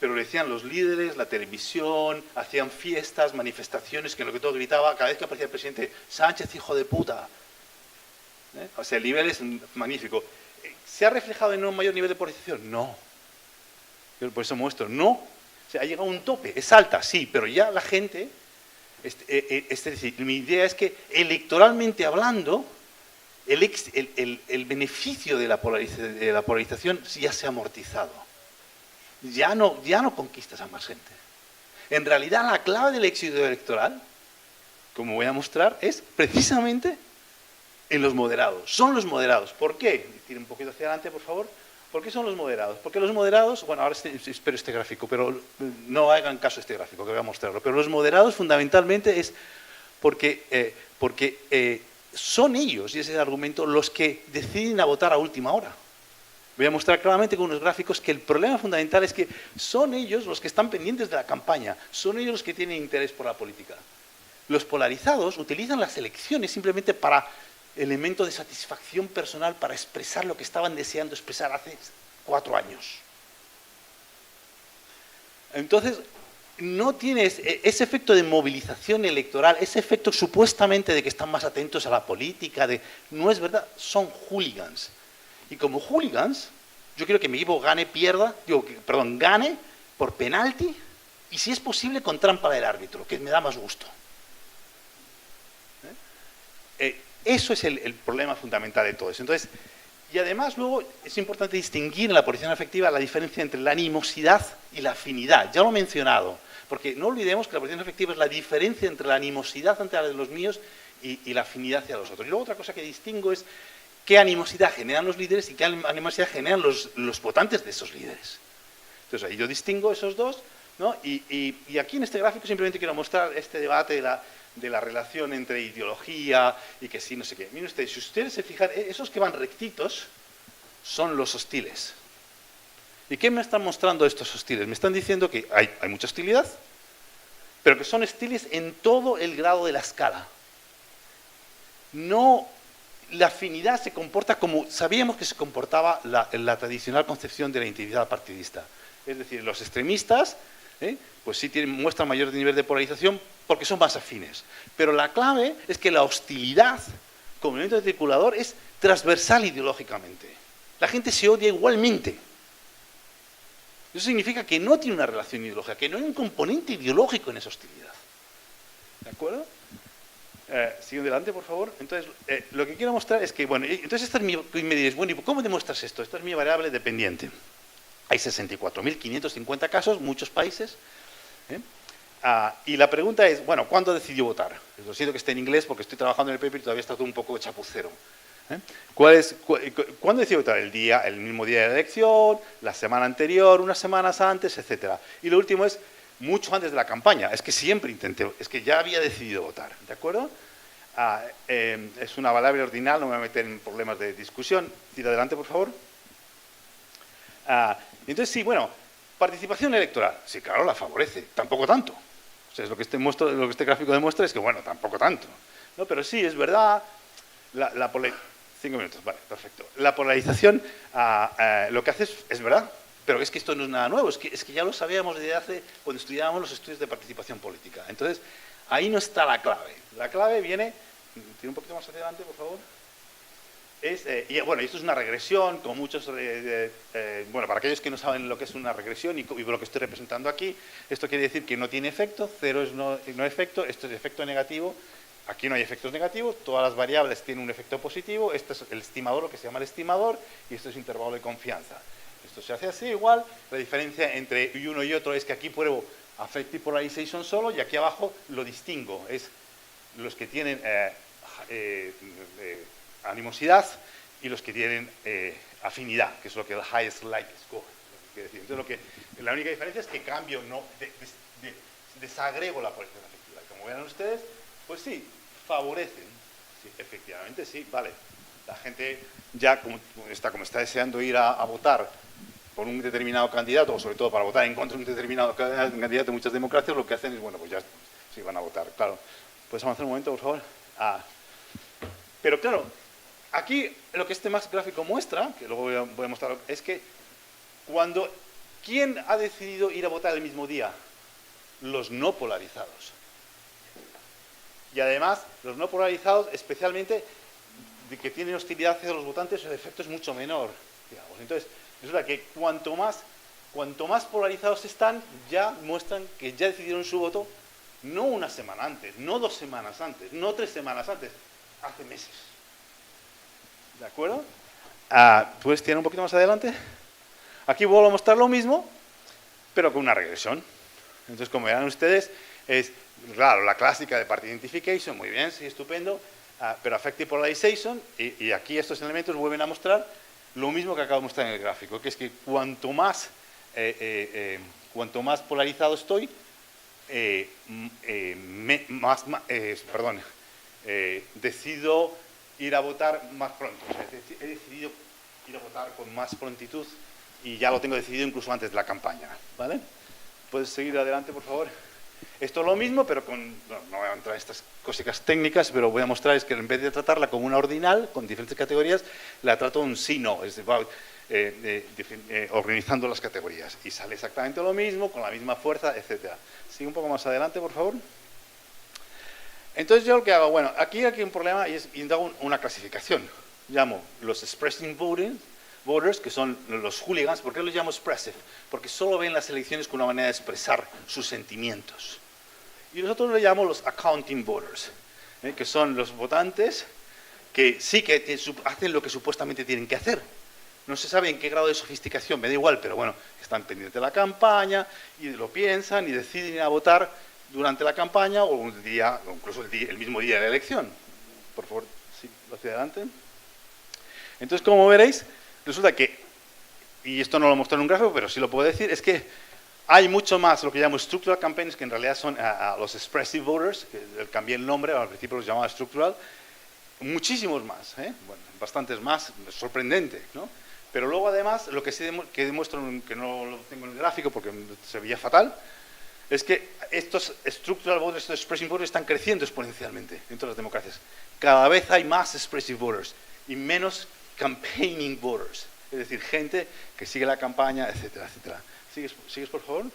[SPEAKER 3] Pero lo decían los líderes, la televisión, hacían fiestas, manifestaciones, que lo que todo gritaba cada vez que aparecía el presidente, Sánchez hijo de puta. O sea, el nivel es magnífico. ¿Se ha reflejado en un mayor nivel de polarización? No. Yo por eso muestro, no. O sea, ha llegado a un tope, es alta, sí, pero ya la gente, es decir, mi idea es que electoralmente hablando, el beneficio de la polarización ya se ha amortizado. Ya no conquistas a más gente. En realidad la clave del éxito electoral, como voy a mostrar, es precisamente en los moderados. Son los moderados. ¿Por qué? Tire un poquito hacia adelante, por favor. ¿Por qué son los moderados? Porque los moderados, bueno, ahora espero este gráfico, pero no hagan caso a este gráfico, que voy a mostrarlo. Pero los moderados fundamentalmente es porque son ellos, y ese es el argumento, los que deciden a votar a última hora. Voy a mostrar claramente con unos gráficos que el problema fundamental es que son ellos los que están pendientes de la campaña, son ellos los que tienen interés por la política. Los polarizados utilizan las elecciones simplemente para elemento de satisfacción personal, para expresar lo que estaban deseando expresar hace 4 años. Entonces, no tienes ese efecto de movilización electoral, ese efecto supuestamente de que están más atentos a la política, no es verdad, son hooligans. Y como hooligans, yo quiero que mi equipo gane por penalti y si es posible con trampa del árbitro, que me da más gusto. Eso es el problema fundamental de todo eso. Entonces, y además luego es importante distinguir en la polarización afectiva la diferencia entre la animosidad y la afinidad. Ya lo he mencionado, porque no olvidemos que la polarización afectiva es la diferencia entre la animosidad ante los míos y la afinidad hacia los otros. Y luego otra cosa que distingo es qué animosidad generan los líderes y qué animosidad generan los votantes de esos líderes. Entonces ahí yo distingo esos dos. ¿no? Y aquí en este gráfico simplemente quiero mostrar este debate de la relación entre ideología y que sí, no sé qué. Miren ustedes, si ustedes se fijan, esos que van rectitos son los hostiles. ¿Y qué me están mostrando estos hostiles? Me están diciendo que hay mucha hostilidad, pero que son hostiles en todo el grado de la escala. No, la afinidad se comporta como sabíamos que se comportaba la tradicional concepción de la integridad partidista. Es decir, los extremistas, pues sí muestran mayor nivel de polarización porque son más afines. Pero la clave es que la hostilidad como elemento articulador es transversal ideológicamente. La gente se odia igualmente. Eso significa que no tiene una relación ideológica, que no hay un componente ideológico en esa hostilidad. ¿De acuerdo? Sigue adelante, por favor. Entonces, lo que quiero mostrar es que, bueno, entonces esta es y me diréis, bueno, ¿y cómo demuestras esto? Esta es mi variable dependiente. Hay 64.550 casos, muchos países. Y la pregunta es, bueno, ¿cuándo decidió votar? Lo siento que esté en inglés porque estoy trabajando en el paper y todavía está todo un poco chapucero. ¿Cuándo decidió votar? El mismo día de la elección, la semana anterior, unas semanas antes, etcétera. Y lo último es mucho antes de la campaña. Es que siempre intenté, es que ya había decidido votar, ¿de acuerdo? Es una variable ordinal, no me voy a meter en problemas de discusión. Tira adelante, por favor. Entonces, sí, bueno, participación electoral. Sí, claro, la favorece, tampoco tanto. O sea, lo que este gráfico demuestra es que, bueno, tampoco tanto. ¿No? Pero sí, es verdad, 5 minutos, vale, perfecto. La polarización lo que hace es verdad, pero es que esto no es nada nuevo, es que ya lo sabíamos desde hace, cuando estudiábamos los estudios de participación política. Entonces, ahí no está la clave. La clave viene, tiene un poquito más hacia adelante, por favor. Y bueno, esto es una regresión con muchos, bueno, para aquellos que no saben lo que es una regresión y lo que estoy representando aquí, esto quiere decir que no tiene efecto, 0 es no efecto, esto es efecto negativo. Aquí no hay efectos negativos, todas las variables tienen un efecto positivo, este es el estimador, lo que se llama el estimador, y esto es intervalo de confianza. Esto se hace así igual, la diferencia entre uno y otro es que aquí pruebo affective polarization solo y aquí abajo lo distingo, es los que tienen animosidad y los que tienen afinidad, que es lo que el highest like score. Entonces, la única diferencia es que cambio, no desagrego la polarización afectiva. Como verán ustedes, pues sí, favorecen. Sí, efectivamente, sí, vale. La gente ya como está deseando ir a votar por un determinado candidato, o sobre todo para votar en contra de un determinado candidato en muchas democracias, lo que hacen es, bueno, pues ya sí van a votar, claro. ¿Puedes avanzar un momento, por favor? Pero claro, aquí lo que este más gráfico muestra, que luego voy a mostrar, es que ¿quién ha decidido ir a votar el mismo día? Los no polarizados. Y además, los no polarizados, especialmente de que tienen hostilidad hacia los votantes, el efecto es mucho menor, digamos. Entonces, resulta que cuanto más polarizados están, ya muestran que ya decidieron su voto no una semana antes, no 2 semanas antes, no 3 semanas antes, hace meses. ¿De acuerdo? Pues tiene un poquito más adelante. Aquí vuelvo a mostrar lo mismo, pero con una regresión. Entonces, como verán ustedes, es, claro, la clásica de Party Identification, muy bien, sí, estupendo, pero Affective Polarization, y aquí estos elementos vuelven a mostrar lo mismo que acabo de mostrar en el gráfico, que es que cuanto más polarizado estoy, decido ir a votar más pronto. O sea, he decidido ir a votar con más prontitud y ya lo tengo decidido incluso antes de la campaña, ¿vale? ¿Puedes seguir adelante, por favor? Esto es lo mismo, pero no voy a entrar en estas cositas técnicas, pero voy a mostrar es que en vez de tratarla como una ordinal, con diferentes categorías, la trato un sí-no, es decir, organizando las categorías. Y sale exactamente lo mismo, con la misma fuerza, etc. Sigue un poco más adelante, por favor. Entonces yo lo que hago, bueno, aquí hay un problema y hago una clasificación. Llamo los expressing voters, que son los hooligans. ¿Por qué los llamo expressive? Porque solo ven las elecciones como una manera de expresar sus sentimientos. Y nosotros lo llamamos los accounting voters, que son los votantes que sí que hacen lo que supuestamente tienen que hacer. No se sabe en qué grado de sofisticación, me da igual, pero bueno, están pendientes de la campaña y lo piensan y deciden ir a votar durante la campaña o un día, o incluso el mismo día de la elección. Por favor, sí, hacia adelante. Entonces, como veréis, resulta que, y esto no lo muestro en un gráfico, pero sí lo puedo decir, es que hay mucho más lo que llamo structural campaigns, que en realidad son los expressive voters, que cambié el nombre, al principio los llamaba structural, muchísimos más, bueno, bastantes más, sorprendente, ¿no? Pero luego además, lo que sí que demuestro, que no lo tengo en el gráfico porque se veía fatal, es que estos structural voters, estos expressive voters están creciendo exponencialmente en todas las democracias. Cada vez hay más expressive voters y menos campaigning voters, es decir, gente que sigue la campaña, etcétera, etcétera. ¿Sigues, por favor?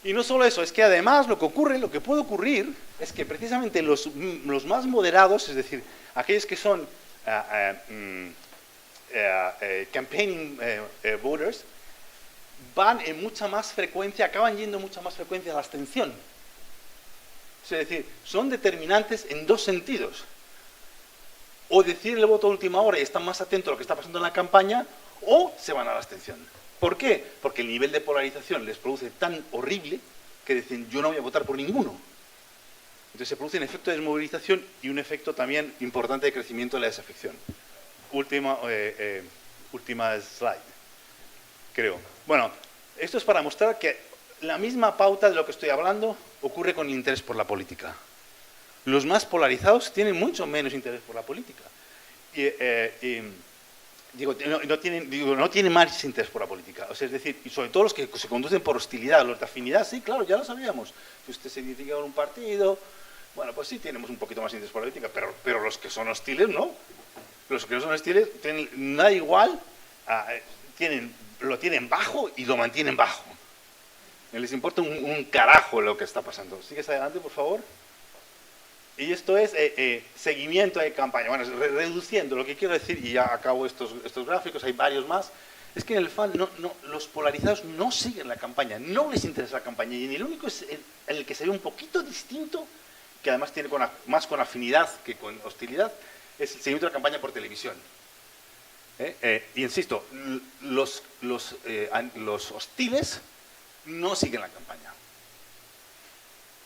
[SPEAKER 3] Y no solo eso, es que además lo que puede ocurrir es que precisamente los más moderados, es decir, aquellos que son campaigning voters, van en mucha más frecuencia, acaban yendo mucha más frecuencia a la abstención. Es decir, son determinantes en dos sentidos. O deciden el voto a última hora y están más atentos a lo que está pasando en la campaña, o se van a la abstención. ¿Por qué? Porque el nivel de polarización les produce tan horrible que dicen, yo no voy a votar por ninguno. Entonces se produce un efecto de desmovilización y un efecto también importante de crecimiento de la desafección. Última slide, creo. Bueno, esto es para mostrar que la misma pauta de lo que estoy hablando ocurre con el interés por la política. Los más polarizados tienen mucho menos interés por la política. No tienen más interés por la política. O sea, es decir, y sobre todo los que se conducen por hostilidad, los de afinidad, sí, claro, ya lo sabíamos. Si usted se identifica con un partido, bueno, pues sí, tenemos un poquito más interés por la política, pero los que son hostiles, no. Los que no son hostiles, da igual, lo tienen bajo y lo mantienen bajo. Les importa un carajo lo que está pasando. ¿Sigues adelante, por favor? Y esto es seguimiento de campaña. Bueno, reduciendo, lo que quiero decir, y ya acabo estos gráficos, hay varios más, es que en el FAL los polarizados no siguen la campaña, no les interesa la campaña, y el único es el que se ve un poquito distinto, que además tiene más con afinidad que con hostilidad, es el seguimiento de la campaña por televisión. Y insisto, los hostiles no siguen la campaña.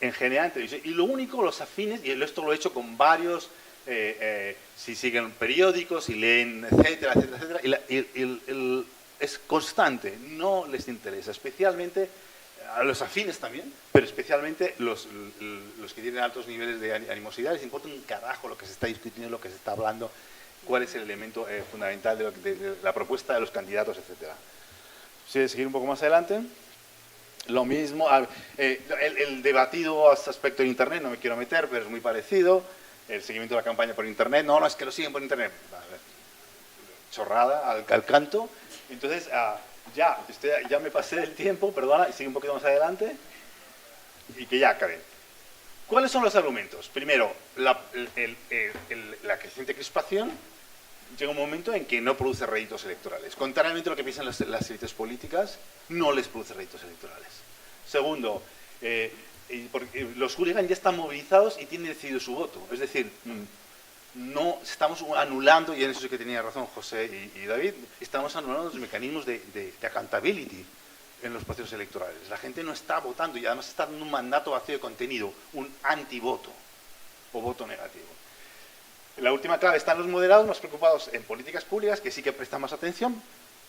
[SPEAKER 3] En general en televisión. Y lo único, los afines, y esto lo he hecho con varios, si siguen periódicos, si leen, etcétera, etcétera, etcétera, es constante, no les interesa, especialmente a los afines también, pero especialmente los que tienen altos niveles de animosidad, les importa un carajo lo que se está discutiendo, lo que se está hablando, cuál es el elemento fundamental de la propuesta de los candidatos, etcétera. Si seguir un poco más adelante. Lo mismo, el debatido aspecto de Internet, no me quiero meter, pero es muy parecido. El seguimiento de la campaña por Internet, no, es que lo siguen por Internet. Chorrada, al canto. Entonces, ya me pasé del tiempo, perdona, y sigue un poquito más adelante. Y que ya acabe. ¿Cuáles son los argumentos? Primero, la creciente crispación llega un momento en que no produce réditos electorales. Contrariamente a lo que piensan las élites políticas, no les produce réditos electorales. Segundo, los hooligans ya están movilizados y tienen decidido su voto. Es decir, no estamos anulando, y en eso sí que tenía razón José y David, estamos anulando los mecanismos de accountability en los procesos electorales. La gente no está votando y además está dando un mandato vacío de contenido, un antivoto o voto negativo. La última clave están los moderados más preocupados en políticas públicas, que sí que prestan más atención,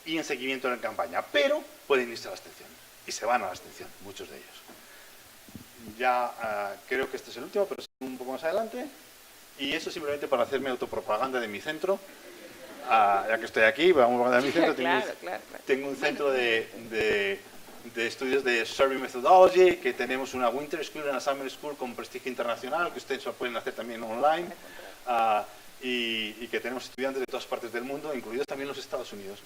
[SPEAKER 3] y en seguimiento de la campaña, pero pueden irse a la abstención, y se van a la abstención, muchos de ellos. Ya creo que este es el último, pero un poco más adelante, y eso simplemente para hacerme autopropaganda de mi centro, ya que estoy aquí, vamos a hablar de mi centro, tengo un centro de estudios de Survey Methodology, que tenemos una Winter School y una Summer School con prestigio internacional, que ustedes lo pueden hacer también online, y que tenemos estudiantes de todas partes del mundo, incluidos también los Estados Unidos.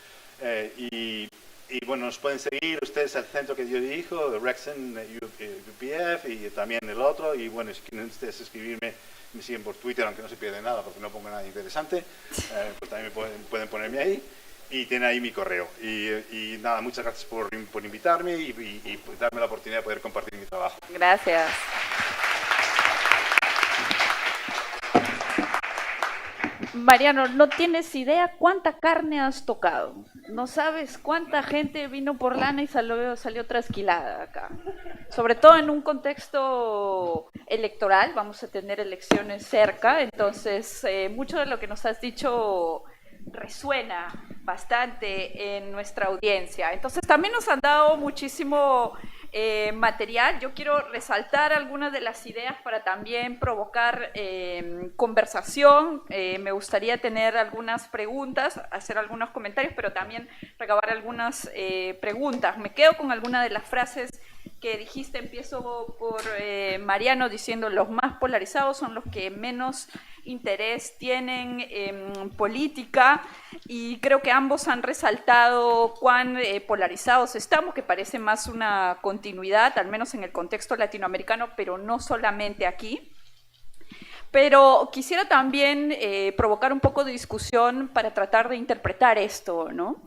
[SPEAKER 3] Y bueno, nos pueden seguir ustedes al centro que yo dirijo, de Rexen, UPF, y también el otro, y bueno, si quieren ustedes escribirme, me siguen por Twitter, aunque no se pierde nada, porque no pongo nada interesante, pues también pueden ponerme ahí, y tienen ahí mi correo. Y nada, muchas gracias por invitarme y darme la oportunidad de poder compartir mi trabajo.
[SPEAKER 1] Gracias. Mariano, no tienes idea cuánta carne has tocado. No sabes cuánta gente vino por lana y salió trasquilada acá. Sobre todo en un contexto electoral, vamos a tener elecciones cerca, entonces mucho de lo que nos has dicho resuena bastante en nuestra audiencia. Entonces también nos han dado muchísimo material. Yo quiero resaltar algunas de las ideas para también provocar conversación. Me gustaría tener algunas preguntas, hacer algunos comentarios, pero también recabar algunas preguntas. Me quedo con algunas de las frases que dijiste. Empiezo por Mariano diciendo: los más polarizados son los que menos interés tienen en política, y creo que ambos han resaltado cuán polarizados estamos, que parece más una continuidad, al menos en el contexto latinoamericano, pero no solamente aquí. Pero quisiera también provocar un poco de discusión para tratar de interpretar esto, ¿no?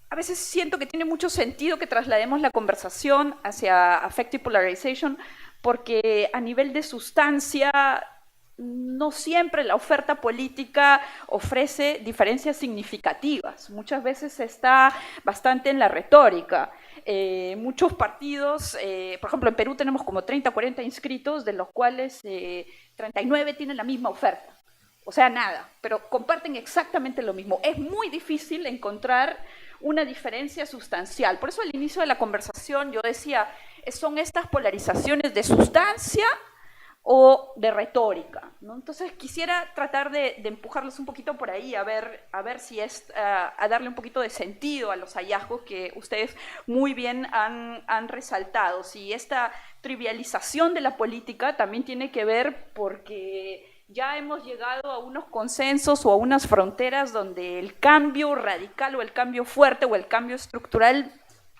[SPEAKER 1] A veces siento que tiene mucho sentido que traslademos la conversación hacia affective polarization, porque a nivel de sustancia no siempre la oferta política ofrece diferencias significativas. Muchas veces está bastante en la retórica. Muchos partidos, por ejemplo en Perú tenemos como 30 o 40 inscritos, de los cuales 39 tienen la misma oferta. O sea, nada, pero comparten exactamente lo mismo. Es muy difícil encontrar una diferencia sustancial. Por eso al inicio de la conversación yo decía, son estas polarizaciones de sustancia o de retórica, ¿no? Entonces quisiera tratar de empujarlos un poquito por ahí, a ver si es a darle un poquito de sentido a los hallazgos que ustedes muy bien han resaltado. Si esta trivialización de la política también tiene que ver porque ya hemos llegado a unos consensos o a unas fronteras donde el cambio radical o el cambio fuerte o el cambio estructural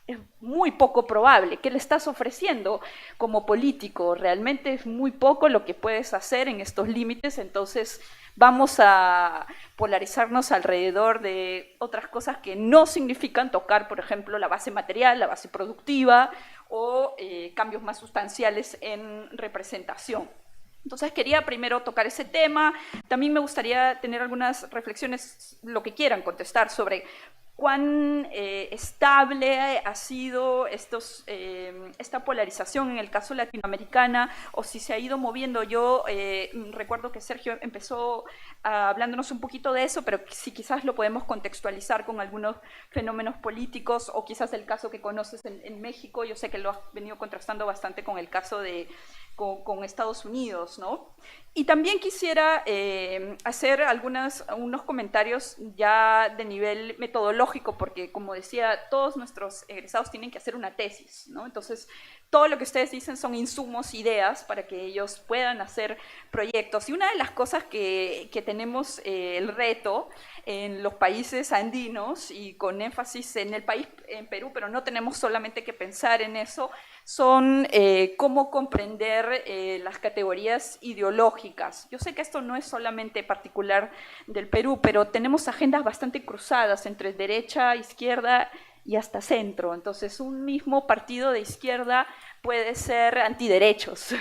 [SPEAKER 1] es muy poco probable. ¿Qué le estás ofreciendo como político? Realmente es muy poco lo que puedes hacer en estos límites, entonces vamos a polarizarnos alrededor de otras cosas que no significan tocar, por ejemplo, la base material, la base productiva o cambios más sustanciales en representación. Entonces quería primero tocar ese tema. También me gustaría tener algunas reflexiones, lo que quieran contestar, sobre cuán estable ha sido esta polarización en el caso latinoamericana, o si se ha ido moviendo. Yo recuerdo que Sergio empezó hablándonos un poquito de eso, pero si quizás lo podemos contextualizar con algunos fenómenos políticos, o quizás el caso que conoces en México. Yo sé que lo has venido contrastando bastante con el caso con Estados Unidos, ¿no? Y también quisiera hacer unos comentarios ya de nivel metodológico, porque como decía, todos nuestros egresados tienen que hacer una tesis, ¿no? Entonces, todo lo que ustedes dicen son insumos, ideas, para que ellos puedan hacer proyectos. Y una de las cosas que tenemos el reto en los países andinos, y con énfasis en Perú, pero no tenemos solamente que pensar en eso, son cómo comprender las categorías ideológicas. Yo sé que esto no es solamente particular del Perú, pero tenemos agendas bastante cruzadas entre derecha, izquierda y hasta centro. Entonces, un mismo partido de izquierda puede ser antiderechos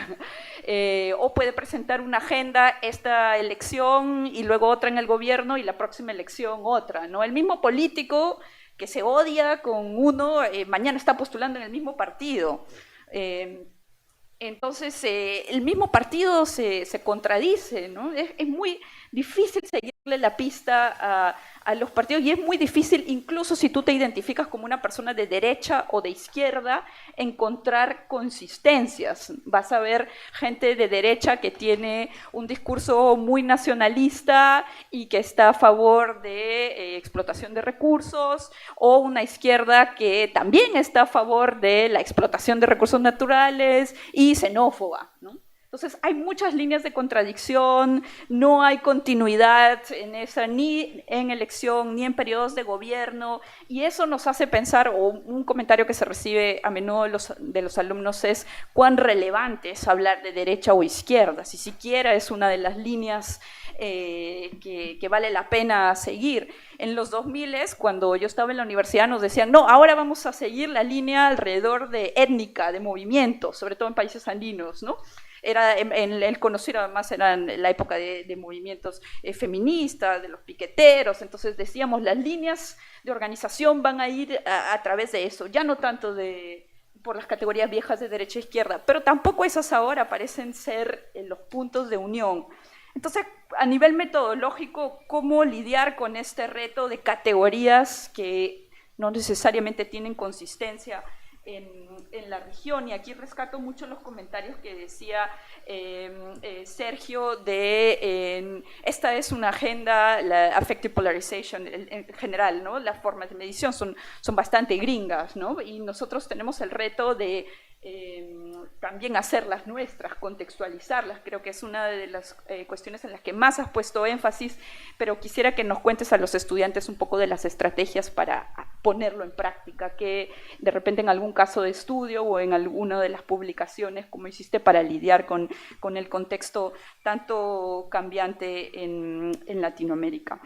[SPEAKER 1] o puede presentar una agenda esta elección y luego otra en el gobierno y la próxima elección otra, ¿no? El mismo político que se odia con uno, mañana está postulando en el mismo partido. Entonces, el mismo partido se contradice, ¿no? Es muy difícil seguirle la pista a los partidos, y es muy difícil, incluso si tú te identificas como una persona de derecha o de izquierda, encontrar consistencias. Vas a ver gente de derecha que tiene un discurso muy nacionalista y que está a favor de explotación de recursos, o una izquierda que también está a favor de la explotación de recursos naturales y xenófoba, ¿no? Entonces, hay muchas líneas de contradicción, no hay continuidad en esa, ni en elección, ni en periodos de gobierno, y eso nos hace pensar, o un comentario que se recibe a menudo de los alumnos es cuán relevante es hablar de derecha o izquierda, si siquiera es una de las líneas que vale la pena seguir. En los 2000, cuando yo estaba en la universidad, nos decían, no, ahora vamos a seguir la línea alrededor de étnica, de movimiento, sobre todo en países andinos, ¿no? Era el conocido, además, era en la época de movimientos feministas, de los piqueteros. Entonces decíamos, las líneas de organización van a ir a través de eso, ya no tanto por las categorías viejas de derecha e izquierda, pero tampoco esas ahora parecen ser los puntos de unión. Entonces, a nivel metodológico, ¿cómo lidiar con este reto de categorías que no necesariamente tienen consistencia en la región? Y aquí rescato mucho los comentarios que decía Sergio de esta es una agenda, la affective polarization en general, ¿no? Las formas de medición son bastante gringas, ¿no? Y nosotros tenemos el reto de también hacerlas nuestras, contextualizarlas. Creo que es una de las cuestiones en las que más has puesto énfasis, pero quisiera que nos cuentes a los estudiantes un poco de las estrategias para ponerlo en práctica, que de repente en algún caso de estudio o en alguna de las publicaciones, como hiciste para lidiar con el contexto tanto cambiante en Latinoamérica.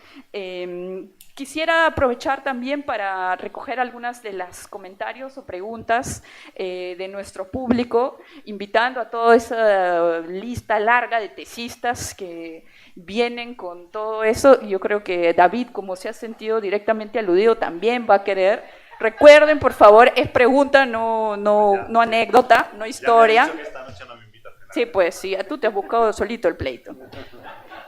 [SPEAKER 1] Quisiera aprovechar también para recoger algunas de los comentarios o preguntas de nuestro público, invitando a toda esa lista larga de tesistas que vienen con todo eso. Yo creo que David, como se ha sentido directamente aludido, también va a querer. Recuerden, por favor, es pregunta, no anécdota, no historia.
[SPEAKER 3] Ya me han dicho que esta noche no me invitas a cenar.
[SPEAKER 1] Sí, pues sí, tú te has buscado solito el pleito.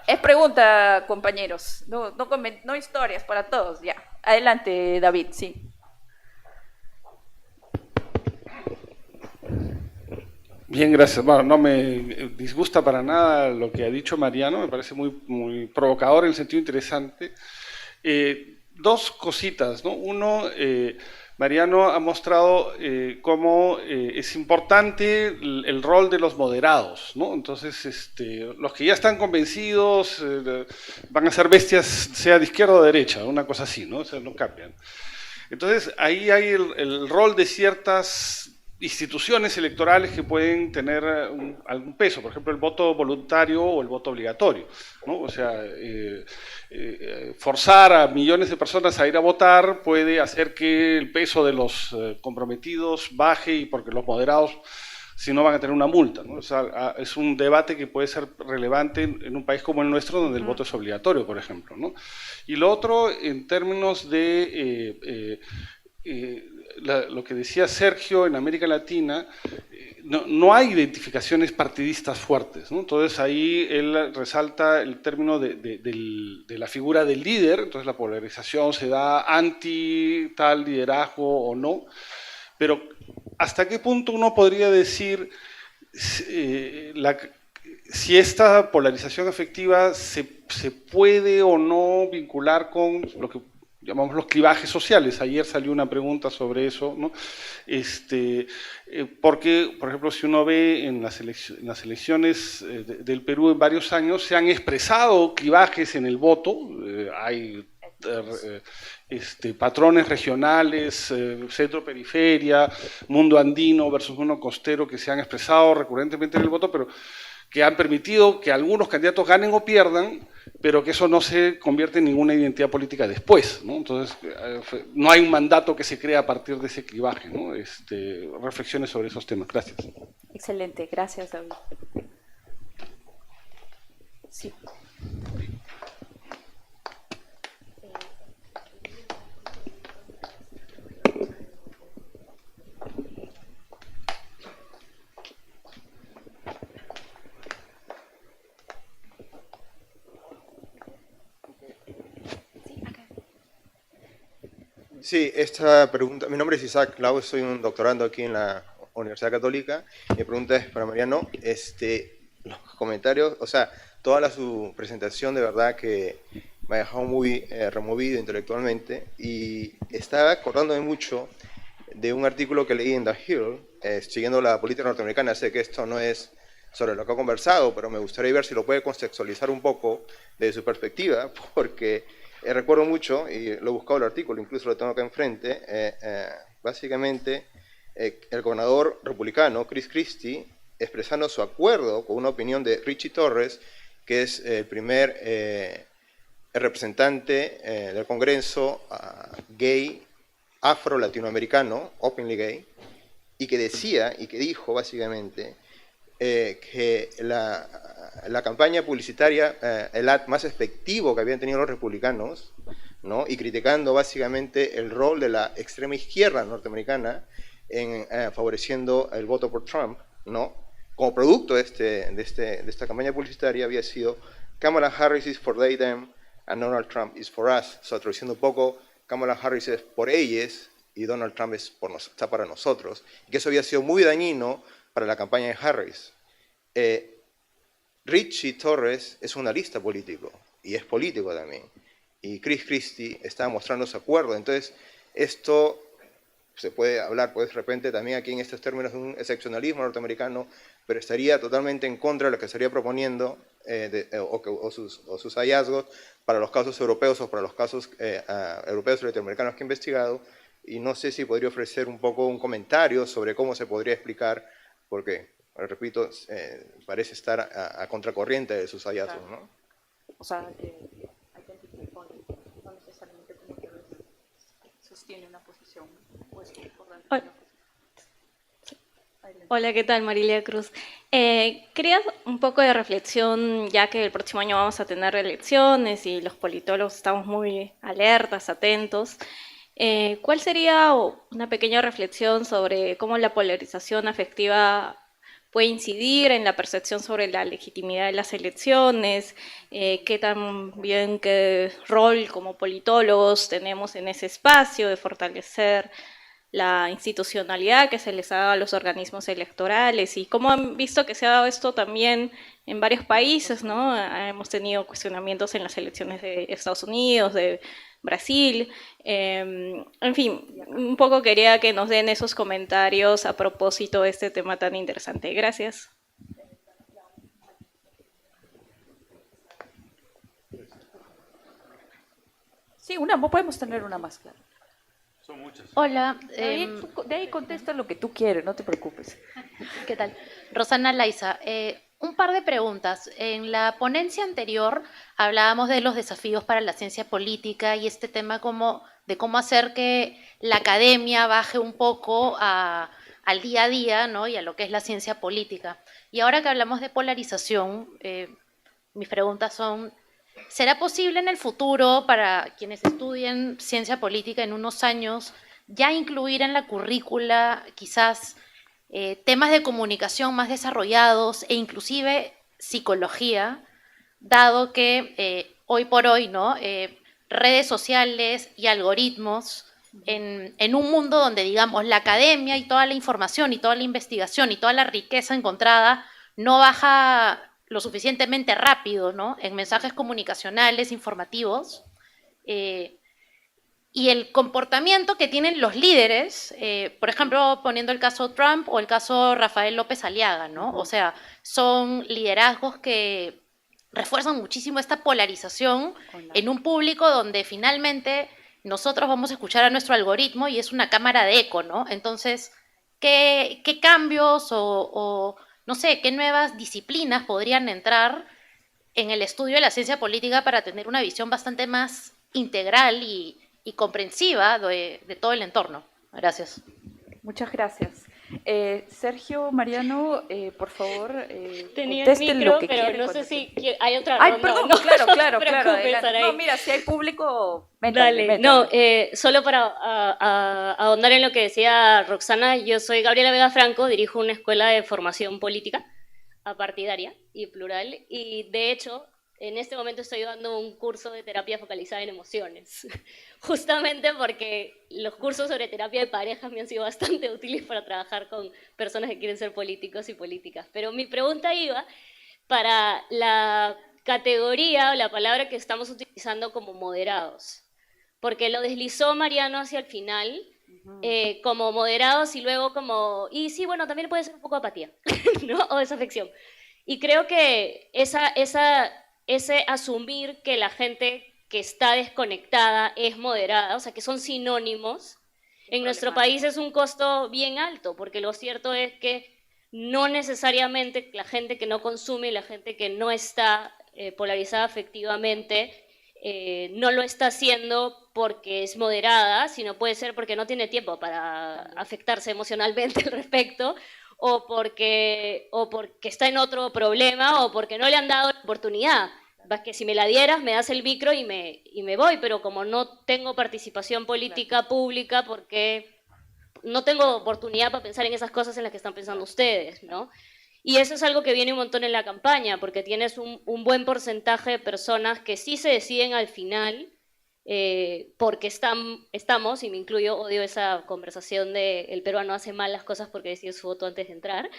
[SPEAKER 1] Es pregunta, compañeros, no historias para todos, ya. Adelante, David, sí.
[SPEAKER 4] Bien, gracias. Bueno, no me disgusta para nada lo que ha dicho Mariano, me parece muy provocador en el sentido interesante. Dos cositas, ¿no? Uno, Mariano ha mostrado cómo es importante el rol de los moderados, ¿no? Entonces, los que ya están convencidos van a ser bestias, sea de izquierda o de derecha, una cosa así, ¿no? O sea, no cambian. Entonces, ahí hay el rol de ciertas instituciones electorales que pueden tener algún peso, por ejemplo el voto voluntario o el voto obligatorio, ¿no? O sea, forzar a millones de personas a ir a votar puede hacer que el peso de los comprometidos baje, y porque los moderados si no van a tener una multa, ¿no? O sea, es un debate que puede ser relevante en un país como el nuestro, donde el voto es obligatorio, por ejemplo, ¿no? Y lo otro, en términos de lo que decía Sergio, en América Latina no hay identificaciones partidistas fuertes, ¿no? Entonces ahí él resalta el término de la figura del líder. Entonces la polarización se da anti tal liderazgo o no, pero ¿hasta qué punto uno podría decir si esta polarización afectiva se puede o no vincular con lo que llamamos los clivajes sociales? Ayer salió una pregunta sobre eso, ¿no? Porque, por ejemplo, si uno ve en las elecciones del Perú en varios años, se han expresado clivajes en el voto, hay patrones regionales, centro-periferia, mundo andino versus mundo costero, que se han expresado recurrentemente en el voto, pero que han permitido que algunos candidatos ganen o pierdan, pero que eso no se convierte en ninguna identidad política después, ¿no? Entonces, no hay un mandato que se crea a partir de ese clivaje, ¿no? Reflexiones sobre esos temas. Gracias.
[SPEAKER 1] Excelente, gracias, David. Sí.
[SPEAKER 5] Sí, esta pregunta, mi nombre es Isaac Lau, soy un doctorando aquí en la Universidad Católica. Mi pregunta es para Mariano. Los comentarios, o sea, toda su presentación de verdad que me ha dejado muy removido intelectualmente, y estaba acordándome mucho de un artículo que leí en The Hill, siguiendo la política norteamericana. Sé que esto no es sobre lo que ha conversado, pero me gustaría ver si lo puede contextualizar un poco desde su perspectiva, porque recuerdo mucho, y lo he buscado el artículo, incluso lo tengo acá enfrente, básicamente el gobernador republicano Chris Christie expresando su acuerdo con una opinión de Richie Torres, que es el primer representante del Congreso gay afro-latinoamericano, openly gay, y que decía, y que dijo básicamente que la campaña publicitaria, el ad más efectivo que habían tenido los republicanos, ¿no? Y criticando básicamente el rol de la extrema izquierda norteamericana en favoreciendo el voto por Trump, ¿no? Como producto de esta campaña publicitaria había sido Kamala Harris is for they, them, and Donald Trump is for us. O sea, traduciendo un poco, Kamala Harris es por ellos y Donald Trump está para nosotros. Y que eso había sido muy dañino para la campaña de Harris. Richie Torres es un analista político y es político también. Y Chris Christie está mostrando su acuerdo. Entonces, esto se puede hablar, pues, de repente también aquí en estos términos de un excepcionalismo norteamericano, pero estaría totalmente en contra de lo que estaría proponiendo o sus hallazgos para los casos europeos o para los casos europeos y latinoamericanos que he investigado. Y no sé si podría ofrecer un poco un comentario sobre cómo se podría explicar, porque, repito, parece estar a contracorriente de sus hallazgos, ¿no?
[SPEAKER 1] O sea, hay gente que pone, no necesariamente como que sostiene una posición, pues, por la
[SPEAKER 6] Hola, ¿qué tal? Marilia Cruz. Quería un poco de reflexión, ya que el próximo año vamos a tener elecciones y los politólogos estamos muy alertas, atentos. ¿Cuál sería una pequeña reflexión sobre cómo la polarización afectiva puede incidir en la percepción sobre la legitimidad de las elecciones? ¿Qué rol como politólogos tenemos en ese espacio de fortalecer la institucionalidad que se les ha dado a los organismos electorales? Y cómo han visto que se ha dado esto también en varios países, ¿no? Hemos tenido cuestionamientos en las elecciones de Estados Unidos, de Brasil, en fin, un poco quería que nos den esos comentarios a propósito de este tema tan interesante. Gracias.
[SPEAKER 1] Sí, podemos tener una más clara.
[SPEAKER 3] Son muchas.
[SPEAKER 7] Hola.
[SPEAKER 1] De ahí contesta lo que tú quieres, no te preocupes.
[SPEAKER 7] ¿Qué tal? Rosana Laiza. Un par de preguntas. En la ponencia anterior hablábamos de los desafíos para la ciencia política y este tema de cómo hacer que la academia baje un poco al día a día, ¿no? Y a lo que es la ciencia política. Y ahora que hablamos de polarización, mis preguntas son: ¿será posible en el futuro para quienes estudien ciencia política en unos años ya incluir en la currícula quizás temas de comunicación más desarrollados e inclusive psicología, dado que hoy por hoy, ¿no? Redes sociales y algoritmos en un mundo donde, digamos, la academia y toda la información y toda la investigación y toda la riqueza encontrada no baja lo suficientemente rápido, ¿no? En mensajes comunicacionales, informativos, y el comportamiento que tienen los líderes, por ejemplo, poniendo el caso Trump o el caso Rafael López Aliaga, ¿no? O sea, son liderazgos que refuerzan muchísimo esta polarización en un público donde finalmente nosotros vamos a escuchar a nuestro algoritmo y es una cámara de eco, ¿no? Entonces, ¿qué cambios o no sé, qué nuevas disciplinas podrían entrar en el estudio de la ciencia política para tener una visión bastante más integral y comprensiva de todo el entorno? Gracias.
[SPEAKER 1] Muchas gracias. Sergio, Mariano, por favor,
[SPEAKER 6] Tenía el
[SPEAKER 1] contesten
[SPEAKER 6] micro,
[SPEAKER 1] lo que
[SPEAKER 6] pero
[SPEAKER 1] quieren
[SPEAKER 6] no sé
[SPEAKER 1] contestar.
[SPEAKER 6] si hay otra
[SPEAKER 1] Ay,
[SPEAKER 6] ronda.
[SPEAKER 1] perdón,
[SPEAKER 6] No,
[SPEAKER 1] claro,
[SPEAKER 6] no
[SPEAKER 1] claro,
[SPEAKER 6] te
[SPEAKER 1] claro.
[SPEAKER 6] preocupes,
[SPEAKER 1] Adelante.
[SPEAKER 6] Saraí.
[SPEAKER 1] No, mira, si hay público, métale,
[SPEAKER 6] Dale,
[SPEAKER 1] métale.
[SPEAKER 6] no, solo para ahondar en lo que decía Roxana, yo soy Gabriela Vega Franco, dirijo una escuela de formación política apartidaria y plural, y de hecho, en este momento estoy dando un curso de terapia focalizada en emociones, justamente porque los cursos sobre terapia de parejas me han sido bastante útiles para trabajar con personas que quieren ser políticos y políticas. Pero mi pregunta iba para la categoría o la palabra que estamos utilizando como moderados, porque lo deslizó Mariano hacia el final, como moderados y luego como, y sí, bueno, también puede ser un poco apatía, ¿no? O desafección. Y creo que ese asumir que la gente que está desconectada es moderada, o sea, que son sinónimos, en nuestro país es un costo bien alto, porque lo cierto es que no necesariamente la gente que no consume y la gente que no está polarizada afectivamente no lo está haciendo porque es moderada, sino puede ser porque no tiene tiempo para afectarse emocionalmente al respecto, o porque está en otro problema, o porque no le han dado la oportunidad. Que si me la dieras, me das el micro y me voy, pero como no tengo participación política pública, porque no tengo oportunidad para pensar en esas cosas en las que están pensando ustedes, ¿no? Y eso es algo que viene un montón en la campaña, porque tienes un buen porcentaje de personas que sí se deciden al final, porque estamos, y me incluyo, odio esa conversación de el peruano hace mal las cosas porque decide su voto antes de entrar.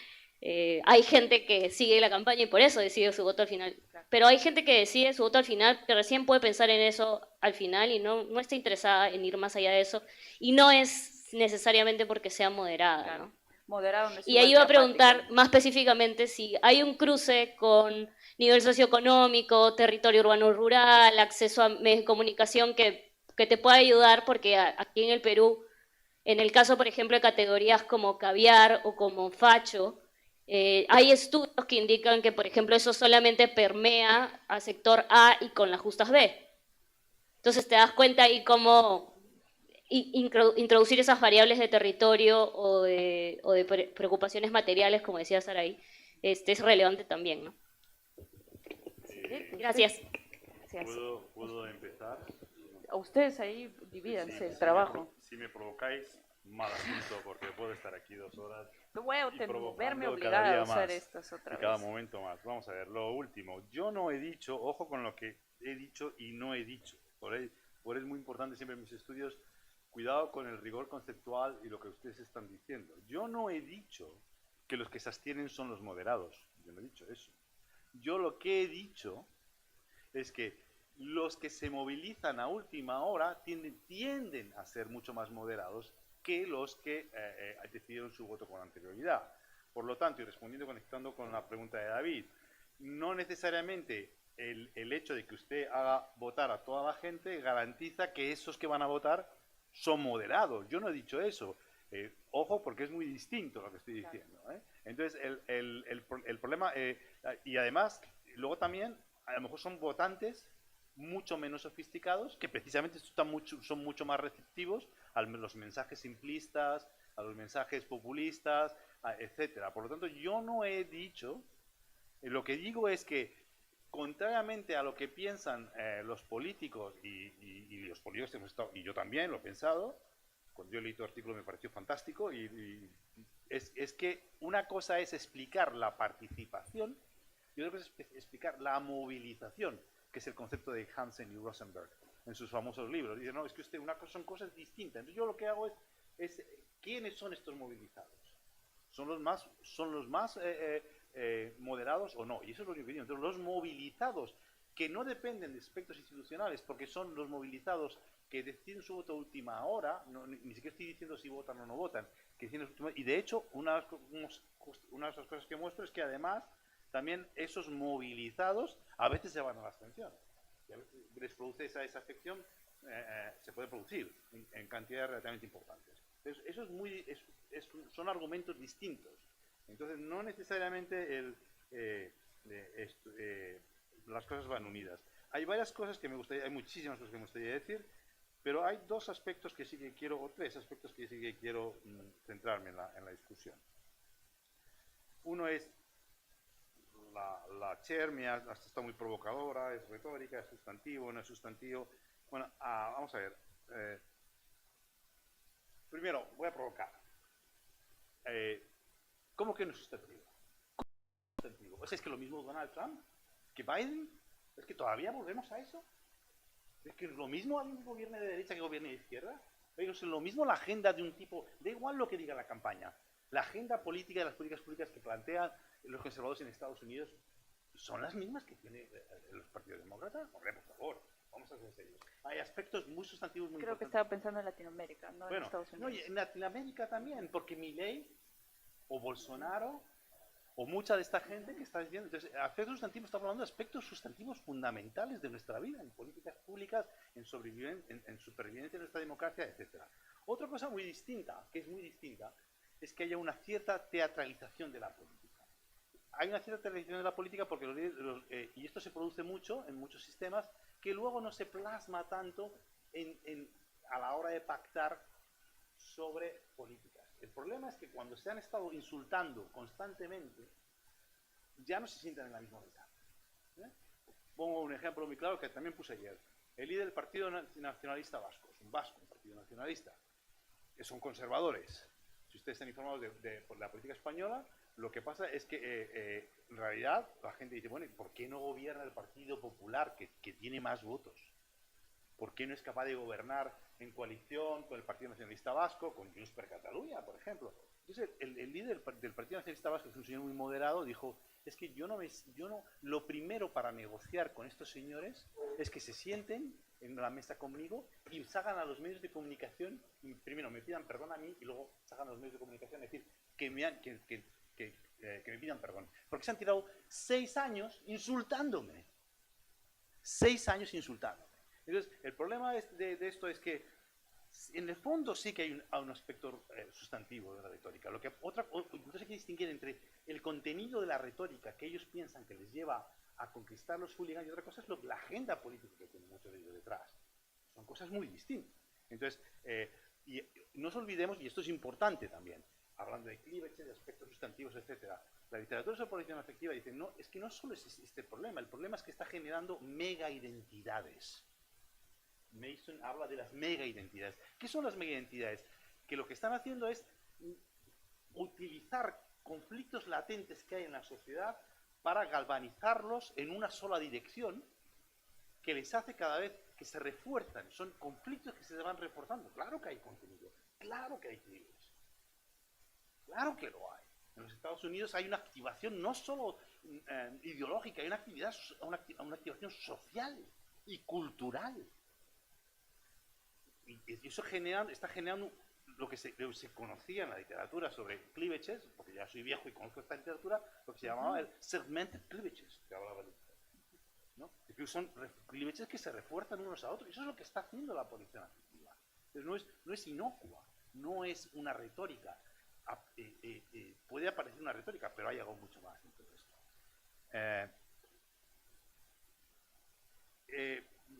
[SPEAKER 6] Hay gente que sigue la campaña y por eso decide su voto al final. Pero hay gente que decide su voto al final, que recién puede pensar en eso al final y no está interesada en ir más allá de eso. Y no es necesariamente porque sea moderada, ¿no?
[SPEAKER 1] Moderado no es
[SPEAKER 6] Y
[SPEAKER 1] igual
[SPEAKER 6] ahí iba a
[SPEAKER 1] que apático.
[SPEAKER 6] preguntar más específicamente si hay un cruce con nivel socioeconómico, territorio urbano-rural, acceso a medios de comunicación que te pueda ayudar, porque aquí en el Perú, en el caso, por ejemplo, de categorías como caviar o como facho, hay estudios que indican que, por ejemplo, eso solamente permea a sector A y con las justas B. Entonces te das cuenta ahí cómo introducir esas variables de territorio o de preocupaciones materiales, como decía Saraí, es relevante también, ¿no? Gracias.
[SPEAKER 1] Gracias.
[SPEAKER 8] ¿Puedo empezar?
[SPEAKER 1] A ustedes ahí divídanse el
[SPEAKER 8] Si
[SPEAKER 1] trabajo.
[SPEAKER 8] si me provocáis, mal asunto, porque puedo estar aquí 2 horas
[SPEAKER 1] No voy a
[SPEAKER 8] y
[SPEAKER 1] verme
[SPEAKER 8] provocando
[SPEAKER 1] obligada
[SPEAKER 8] cada
[SPEAKER 1] a
[SPEAKER 8] día
[SPEAKER 1] usar
[SPEAKER 8] más,
[SPEAKER 1] estas otra
[SPEAKER 8] y cada
[SPEAKER 1] vez.
[SPEAKER 8] momento más. Vamos a ver, lo último. Yo no he dicho, ojo con lo que he dicho y no he dicho. Por eso es muy importante siempre en mis estudios, cuidado con el rigor conceptual y lo que ustedes están diciendo. Yo no he dicho que los que se abstienen son los moderados. Yo no he dicho eso. Yo lo que he dicho es que los que se movilizan a última hora tienden a ser mucho más moderados que los que decidieron su voto con anterioridad. Por lo tanto, y respondiendo, conectando con la pregunta de David, no necesariamente el hecho de que usted haga votar a toda la gente garantiza que esos que van a votar son moderados. Yo no he dicho eso. Ojo, porque es muy distinto lo que estoy diciendo. Entonces, el problema, y además, luego también, a lo mejor son votantes mucho menos sofisticados, que precisamente son mucho más receptivos a los mensajes simplistas, a los mensajes populistas, etcétera. Por lo tanto, yo no he dicho, lo que digo es que, contrariamente a lo que piensan los políticos y los políticos que hemos estado, y yo también lo he pensado, cuando yo leí tu artículo me pareció fantástico, es que una cosa es explicar la participación y otra cosa es explicar la movilización, que es el concepto de Hansen y Rosenberg en sus famosos libros. Dicen, no, es que son cosas distintas. Entonces yo lo que hago es ¿quiénes son estos movilizados? ¿Son los más moderados o no? Y eso es lo que yo digo. Entonces los movilizados que no dependen de aspectos institucionales, porque son los movilizados que deciden su voto a última hora, ni siquiera estoy diciendo si votan o no votan, que deciden su última hora, y de hecho una de las cosas que muestro es que además también esos movilizados a veces se van a la abstención. Y a veces les produce esa desafección, se puede producir en cantidades relativamente importantes. Entonces, eso son argumentos distintos. Entonces, no necesariamente las cosas van unidas. Hay varias cosas que me gustaría, hay muchísimas cosas que me gustaría decir, pero hay dos aspectos que sí que quiero, o tres aspectos que sí que quiero centrarme en la discusión. Uno es la chermia, está muy provocadora, es retórica, es sustantivo, no es sustantivo. Bueno, vamos a ver. Primero, voy a provocar. ¿Cómo que no es sustantivo? O sea, es que lo mismo Donald Trump, que Biden, es que todavía volvemos a eso. Es que es lo mismo alguien que gobierne de derecha que gobierne de izquierda. Pero es lo mismo la agenda de un tipo, da igual lo que diga la campaña, la agenda política de las políticas públicas que plantean los conservadores en Estados Unidos son las mismas que tienen los partidos demócratas. Hombre, por favor, vamos a ser serios. Hay aspectos muy sustantivos muy
[SPEAKER 1] Creo que
[SPEAKER 8] importantes.
[SPEAKER 1] estaba pensando en Latinoamérica, no en Estados Unidos.
[SPEAKER 8] No, y en Latinoamérica también, porque Milei o Bolsonaro o mucha de esta gente que está diciendo, entonces, aspectos sustantivos, estamos hablando de aspectos sustantivos fundamentales de nuestra vida, en políticas públicas, en supervivencia de nuestra democracia, etcétera. Otra cosa muy distinta, que es muy distinta, es que haya una cierta teatralización de la política. Hay una cierta teatralización de la política porque y esto se produce mucho en muchos sistemas, que luego no se plasma tanto a la hora de pactar sobre políticas. El problema es que cuando se han estado insultando constantemente, ya no se sientan en la misma mesa. Pongo un ejemplo muy claro que también puse ayer. El líder del Partido Nacionalista Vasco, es un vasco, un partido nacionalista, que son conservadores. Si ustedes están informados por la política española, Lo que pasa es que en realidad la gente dice, bueno, ¿por qué no gobierna el Partido Popular, que tiene más votos? ¿Por qué no es capaz de gobernar en coalición con el Partido Nacionalista Vasco, con Junts per Catalunya, por ejemplo? Entonces, el líder del Partido Nacionalista Vasco, que es un señor muy moderado, dijo, es que lo primero para negociar con estos señores es que se sienten en la mesa conmigo y salgan a los medios de comunicación, y primero me pidan perdón a mí y luego salgan a los medios de comunicación a decir que me pidan perdón. Porque se han tirado 6 años insultándome. 6 años insultándome. Entonces, el problema de esto es que en el fondo sí que hay un aspecto sustantivo de la retórica. Entonces hay que distinguir entre el contenido de la retórica que ellos piensan que les lleva a conquistar los hooligans y otra cosa es la agenda política que tiene mucho de ellos detrás. Son cosas muy distintas. Entonces, y no nos olvidemos, y esto es importante también, hablando de cleavage, de aspectos sustantivos, etcétera. La literatura sobre población afectiva dice, no, es que no solo es este problema, el problema es que está generando mega identidades. Mason habla de las mega identidades. ¿Qué son las mega identidades? Que lo que están haciendo es utilizar conflictos latentes que hay en la sociedad para galvanizarlos en una sola dirección que les hace cada vez que se refuerzan. Son conflictos que se van reforzando. Claro que hay contenido, claro que hay equilibrios, claro que lo hay. En los Estados Unidos hay una activación no solo ideológica, hay una activación social y cultural. Y eso está generando lo que se conocía en la literatura sobre cleavages, porque ya soy viejo y conozco esta literatura, lo que se llamaba el segmented cleavages, que hablaba de, ¿no? Que son cleavages que se refuerzan unos a otros, y eso es lo que está haciendo la población afectiva. Entonces no es inocua, no es una retórica. Puede aparecer una retórica, pero hay algo mucho más en todo esto.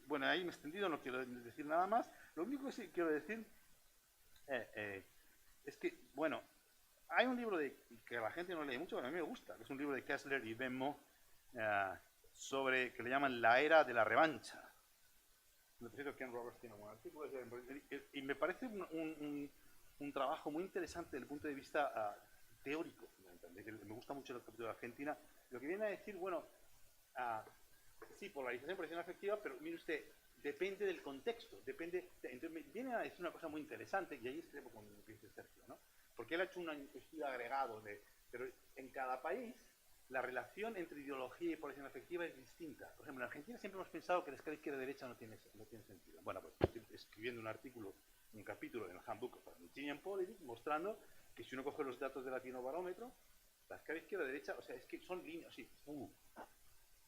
[SPEAKER 8] Bueno, ahí me he extendido, no quiero decir nada más. Lo único que sí quiero decir es que, bueno, hay un libro que la gente no lee mucho, pero a mí me gusta, que es un libro de Kessler y Benmo que le llaman La Era de la Revancha. Me parece que Ken Roberts tiene un artículo y me parece un trabajo muy interesante desde el punto de vista teórico. Me gusta mucho el capítulo de Argentina. Lo que viene a decir, bueno, sí, polarización, presión afectiva, pero mire usted, depende del contexto, entonces viene a decir una cosa muy interesante, y ahí estoy con lo que dice Sergio, ¿no? Porque él ha hecho un estudio agregado, pero en cada país la relación entre ideología y polarización afectiva es distinta. Por ejemplo, en Argentina siempre hemos pensado que la escala izquierda-derecha no tiene sentido. Bueno, pues estoy escribiendo un artículo, un capítulo en el Handbook of Argentinian Politics, mostrando que si uno coge los datos del Latinobarómetro, la escala izquierda-derecha, o sea, es que son líneas así,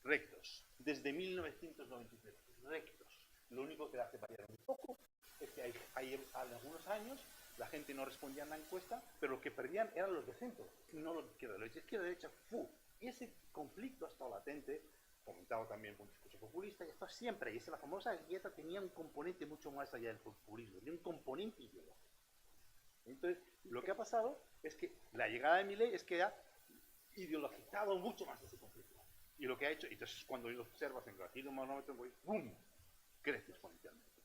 [SPEAKER 8] rectos, desde 1993, rectos. Lo único que hace variar un poco es que hay algunos años la gente no respondía en la encuesta, pero lo que perdían eran los de centro, no los de izquierda-derecha. Izquierda-derecha, y ese conflicto ha estado latente, comentado también por un discurso populista, y está siempre, y la famosa dieta tenía un componente mucho más allá del populismo, tenía un componente ideológico. Entonces, lo que ha pasado es que la llegada de Milei es que ha ideologizado mucho más ese conflicto. Y lo que ha hecho, entonces cuando lo observas en grafito manómetro, ¡bum!, crece exponencialmente.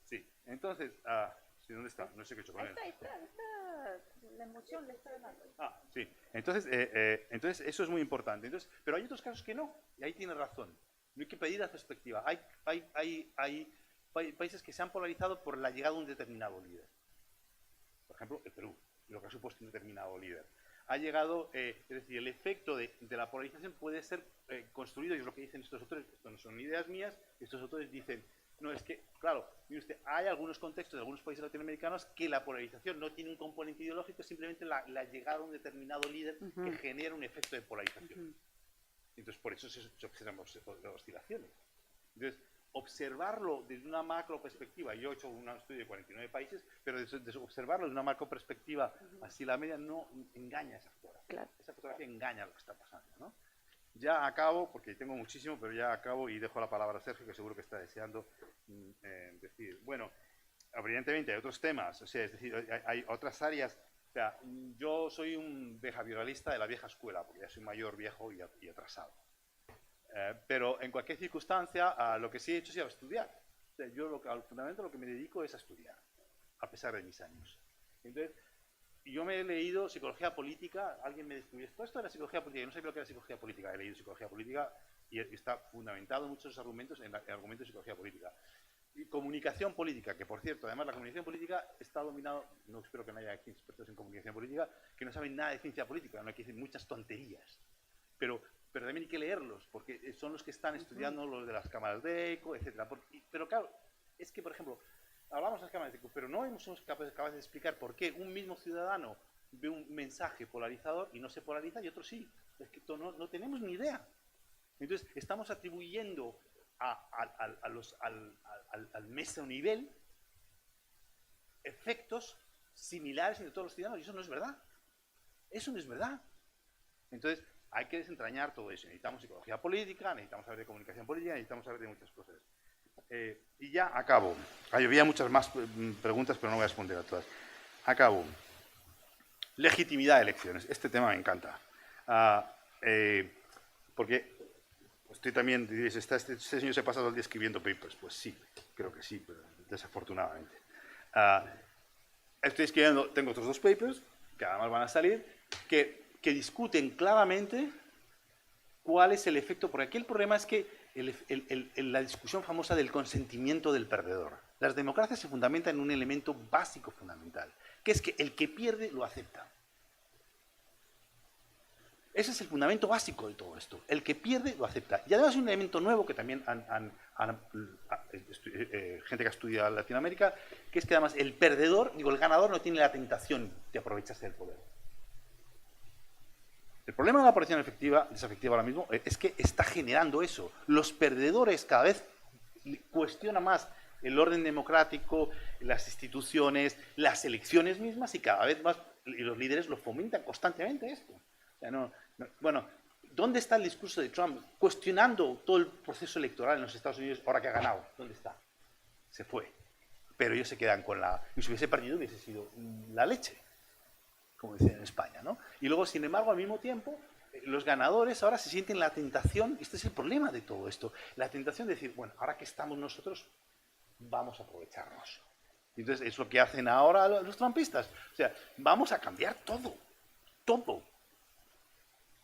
[SPEAKER 8] Sí, entonces, sí, ¿dónde está? No sé qué he hecho con él.
[SPEAKER 1] Ahí está, la emoción le está dando.
[SPEAKER 8] Sí, entonces eso es muy importante. Entonces, pero hay otros casos que no, y ahí tiene razón. No hay que pedir la perspectiva. Hay países que se han polarizado por la llegada de un determinado líder. Por ejemplo, el Perú, lo que ha supuesto un determinado líder. Ha llegado, es decir, el efecto de la polarización puede ser construido, y es lo que dicen estos autores, esto no son ideas mías, estos autores dicen, no, es que, claro, mire usted, hay algunos contextos de algunos países latinoamericanos que la polarización no tiene un componente ideológico, es simplemente la llegada de un determinado líder que genera un efecto de polarización. Entonces, por eso se observan oscilaciones. Entonces, observarlo desde una macro perspectiva, yo he hecho un estudio de 49 países, pero desde observarlo desde una macro perspectiva, así la media, no engaña esa fotografía. Claro. Esa fotografía engaña lo que está pasando, ¿no? Ya acabo, porque tengo muchísimo, pero ya acabo y dejo la palabra a Sergio, que seguro que está deseando decir. Bueno, evidentemente hay otros temas, o sea, es decir, hay otras áreas. O sea, yo soy un behavioralista de la vieja escuela, porque ya soy mayor, viejo y atrasado. Pero en cualquier circunstancia, lo que sí he hecho es estudiar. O sea, yo al fundamento lo que me dedico es a estudiar, a pesar de mis años. Entonces, yo me he leído psicología política, alguien me descubrió, esto era psicología política, yo no sabía lo que era psicología política, he leído psicología política y está fundamentado en muchos argumentos en argumentos de psicología política. Y comunicación política, que por cierto, además la comunicación política está dominado, no espero que no haya aquí expertos en comunicación política, que no saben nada de ciencia política, no hay que decir muchas tonterías, pero también hay que leerlos, porque son los que están estudiando los de las cámaras de eco, etc. Pero claro, es que, por ejemplo, hablamos de las cámaras de eco, pero no somos capaces de explicar por qué un mismo ciudadano ve un mensaje polarizador y no se polariza y otro sí. Es que no tenemos ni idea. Entonces, estamos atribuyendo al mesonivel efectos similares entre todos los ciudadanos y eso no es verdad. Eso no es verdad. Entonces, hay que desentrañar todo eso. Necesitamos psicología política, necesitamos saber de comunicación política, necesitamos saber de muchas cosas. Y ya acabo. Había muchas más preguntas, pero no voy a responder a todas. Acabo. Legitimidad de elecciones. Este tema me encanta. Porque usted también dice, este señor se pasa todo el día escribiendo papers. Pues sí, creo que sí, pero desafortunadamente. Estoy escribiendo, tengo otros 2 papers, que además van a salir, que discuten claramente cuál es el efecto, porque aquí el problema es que la discusión famosa del consentimiento del perdedor. Las democracias se fundamentan en un elemento básico fundamental, que es que el que pierde lo acepta. Ese es el fundamento básico de todo esto. El que pierde lo acepta. Y además hay un elemento nuevo que también gente que ha estudiado Latinoamérica, que es que además el perdedor, el ganador no tiene la tentación de aprovecharse del poder. El problema de la aparición desafectiva ahora mismo es que está generando eso. Los perdedores cada vez cuestionan más el orden democrático, las instituciones, las elecciones mismas y cada vez más y los líderes lo fomentan constantemente esto. O sea, bueno, ¿dónde está el discurso de Trump cuestionando todo el proceso electoral en los Estados Unidos ahora que ha ganado? ¿Dónde está? Se fue. Pero ellos se quedan con la... Y si hubiese perdido hubiese sido la leche, como decían en España, ¿no? Y luego, sin embargo, al mismo tiempo, los ganadores ahora se sienten la tentación, este es el problema de todo esto, la tentación de decir, bueno, ahora que estamos nosotros, vamos a aprovecharnos. Y entonces es lo que hacen ahora los trumpistas. O sea, vamos a cambiar todo, todo.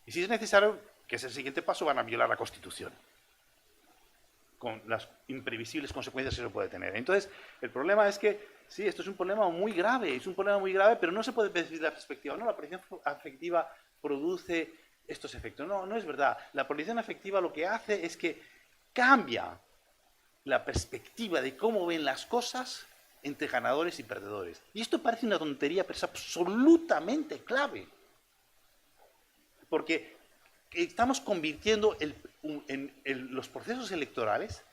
[SPEAKER 8] Y si es necesario, que es el siguiente paso, van a violar la Constitución, con las imprevisibles consecuencias que eso puede tener. Entonces, el problema es que, sí, esto es un problema muy grave, pero no se puede decir la perspectiva, no, la polarización afectiva produce estos efectos. No, no es verdad. La polarización afectiva lo que hace es que cambia la perspectiva de cómo ven las cosas entre ganadores y perdedores. Y esto parece una tontería, pero es absolutamente clave. Porque estamos convirtiendo los procesos electorales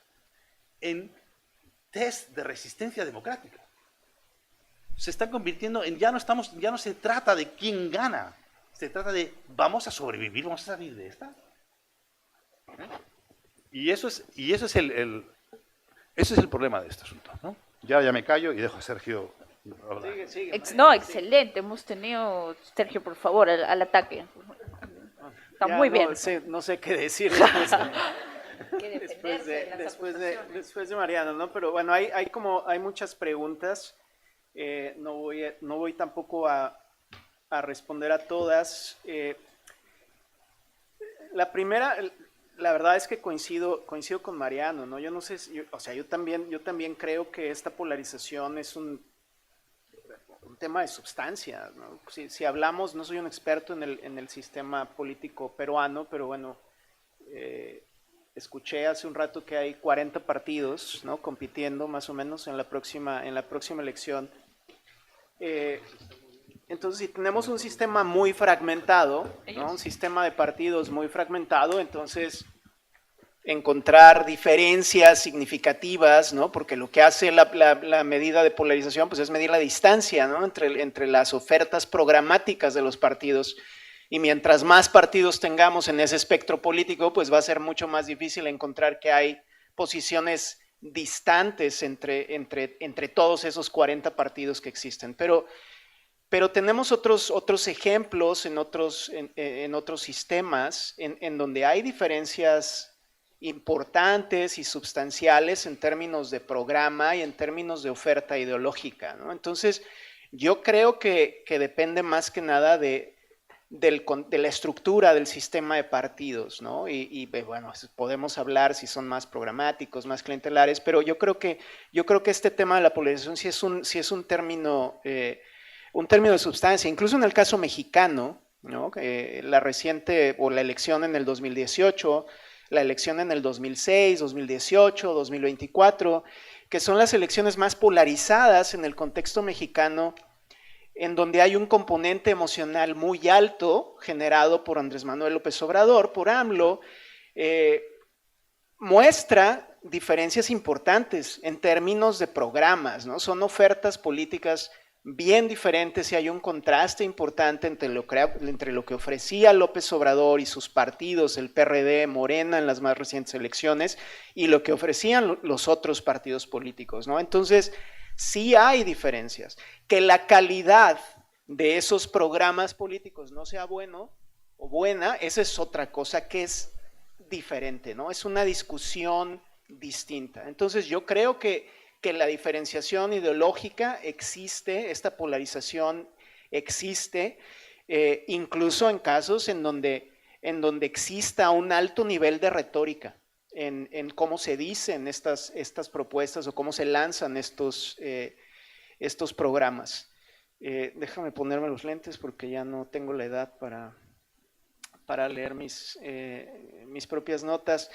[SPEAKER 8] en test de resistencia democrática. Se están convirtiendo en, ya no se trata de quién gana, se trata de vamos a sobrevivir, vamos a salir de esta. Y eso es el problema de este asunto, ¿no? Ya me callo y dejo a Sergio hablar.
[SPEAKER 2] Sigue,
[SPEAKER 1] No, excelente, hemos tenido, Sergio, por favor, al ataque. Está muy bien.
[SPEAKER 2] No sé qué decir después de Mariano, ¿no? Pero bueno, hay muchas preguntas. No voy tampoco a responder a todas. La primera, la verdad es que coincido con Mariano, ¿no? Yo no sé, yo también creo que esta polarización es un tema de sustancia, ¿no? Si hablamos, no soy un experto en el sistema político peruano, pero bueno, escuché hace un rato que hay 40 partidos, ¿no?, compitiendo más o menos en la próxima elección. Entonces, si tenemos un sistema muy fragmentado, ¿no?, un sistema de partidos muy fragmentado, entonces encontrar diferencias significativas, ¿no?, porque lo que hace la medida de polarización pues es medir la distancia, ¿no?, entre las ofertas programáticas de los partidos, y mientras más partidos tengamos en ese espectro político, pues va a ser mucho más difícil encontrar que hay posiciones distantes entre todos esos 40 partidos que existen. Pero tenemos otros ejemplos en otros sistemas en donde hay diferencias importantes y sustanciales en términos de programa y en términos de oferta ideológica, ¿no? Entonces, Yo creo que depende más que nada de la estructura del sistema de partidos, ¿no? Bueno, podemos hablar si son más programáticos, más clientelares, pero yo creo que este tema de la polarización sí es un término de sustancia. Incluso en el caso mexicano, ¿no? La reciente, o la elección en el 2018, la elección en el 2006, 2018, 2024, que son las elecciones más polarizadas en el contexto mexicano, en donde hay un componente emocional muy alto generado por Andrés Manuel López Obrador, por AMLO, muestra diferencias importantes en términos de programas, ¿no? Son ofertas políticas bien diferentes y hay un contraste importante entre lo que ofrecía López Obrador y sus partidos, el PRD, Morena en las más recientes elecciones, y lo que ofrecían los otros partidos políticos, ¿no? Entonces, sí hay diferencias. Que la calidad de esos programas políticos no sea bueno o buena, esa es otra cosa que es diferente, ¿no? Es una discusión distinta. Entonces, yo creo que la diferenciación ideológica existe, esta polarización existe, incluso en casos en donde exista un alto nivel de retórica en cómo se dicen estas propuestas o cómo se lanzan estos programas. Déjame ponerme los lentes porque ya no tengo la edad para leer mis propias notas.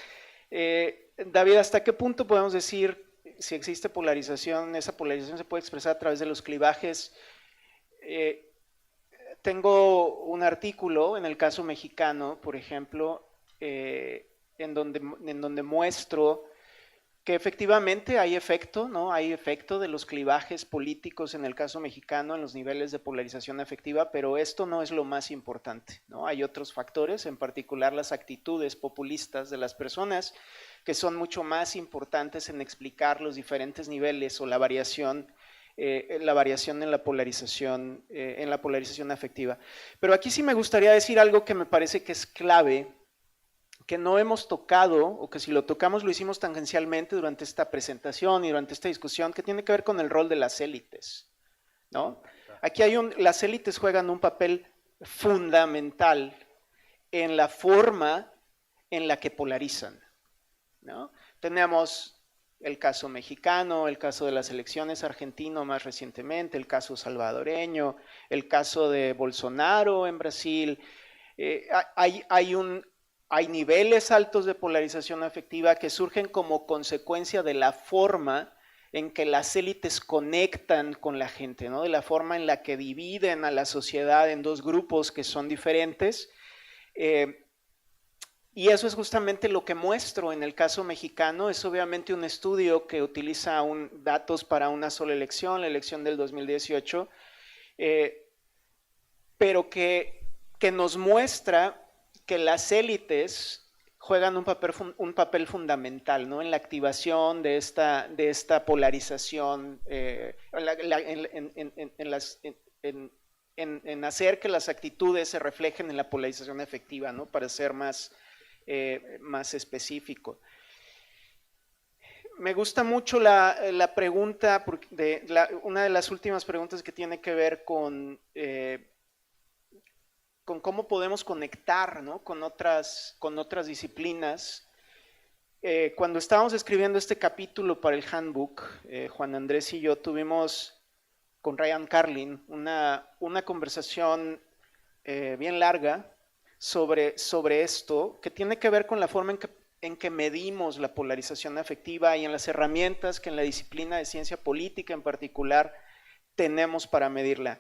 [SPEAKER 2] David, ¿hasta qué punto podemos decir si existe polarización? Esa polarización se puede expresar a través de los clivajes. Tengo un artículo en el caso mexicano, por ejemplo, en donde muestro que efectivamente hay efecto, ¿no? Hay efecto de los clivajes políticos en el caso mexicano en los niveles de polarización afectiva, pero esto no es lo más importante, ¿no? Hay otros factores, en particular las actitudes populistas de las personas, que son mucho más importantes en explicar los diferentes niveles o la variación en la polarización afectiva. Pero aquí sí me gustaría decir algo que me parece que es clave, que no hemos tocado, o que si lo tocamos lo hicimos tangencialmente durante esta presentación y durante esta discusión, que tiene que ver con el rol de las élites, ¿no? Aquí las élites juegan un papel fundamental en la forma en la que polarizan, ¿no? Tenemos el caso mexicano, el caso de las elecciones argentino más recientemente, el caso salvadoreño, el caso de Bolsonaro en Brasil. Hay niveles altos de polarización afectiva que surgen como consecuencia de la forma en que las élites conectan con la gente, ¿no? De la forma en la que dividen a la sociedad en dos grupos que son diferentes. Y eso es justamente lo que muestro en el caso mexicano. Es obviamente un estudio que utiliza datos para una sola elección, la elección del 2018, pero que nos muestra que las élites juegan un papel fundamental, ¿no? En la activación de esta polarización, en hacer que las actitudes se reflejen en la polarización efectiva, ¿no? Para ser más específico. Me gusta mucho la pregunta, una de las últimas preguntas que tiene que ver con cómo podemos conectar, ¿no? con otras disciplinas. Cuando estábamos escribiendo este capítulo para el handbook, Juan Andrés y yo tuvimos con Ryan Carlin una conversación bien larga sobre esto, que tiene que ver con la forma en que medimos la polarización afectiva y en las herramientas que en la disciplina de ciencia política en particular tenemos para medirla.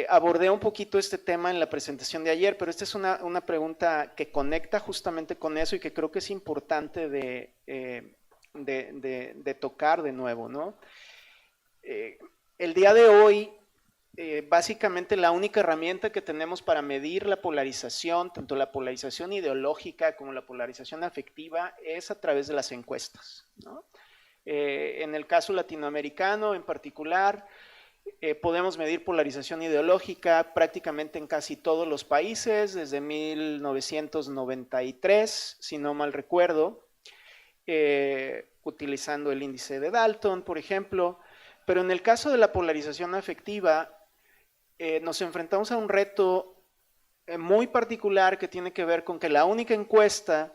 [SPEAKER 2] Abordé un poquito este tema en la presentación de ayer, pero esta es una pregunta que conecta justamente con eso y que creo que es importante de tocar de nuevo, ¿no? El día de hoy, básicamente la única herramienta que tenemos para medir la polarización, tanto la polarización ideológica como la polarización afectiva, es a través de las encuestas, ¿no? En el caso latinoamericano en particular, podemos medir polarización ideológica prácticamente en casi todos los países, desde 1993, si no mal recuerdo, utilizando el índice de Dalton, por ejemplo, Pero en el caso de la polarización afectiva, nos enfrentamos a un reto muy particular que tiene que ver con que la única encuesta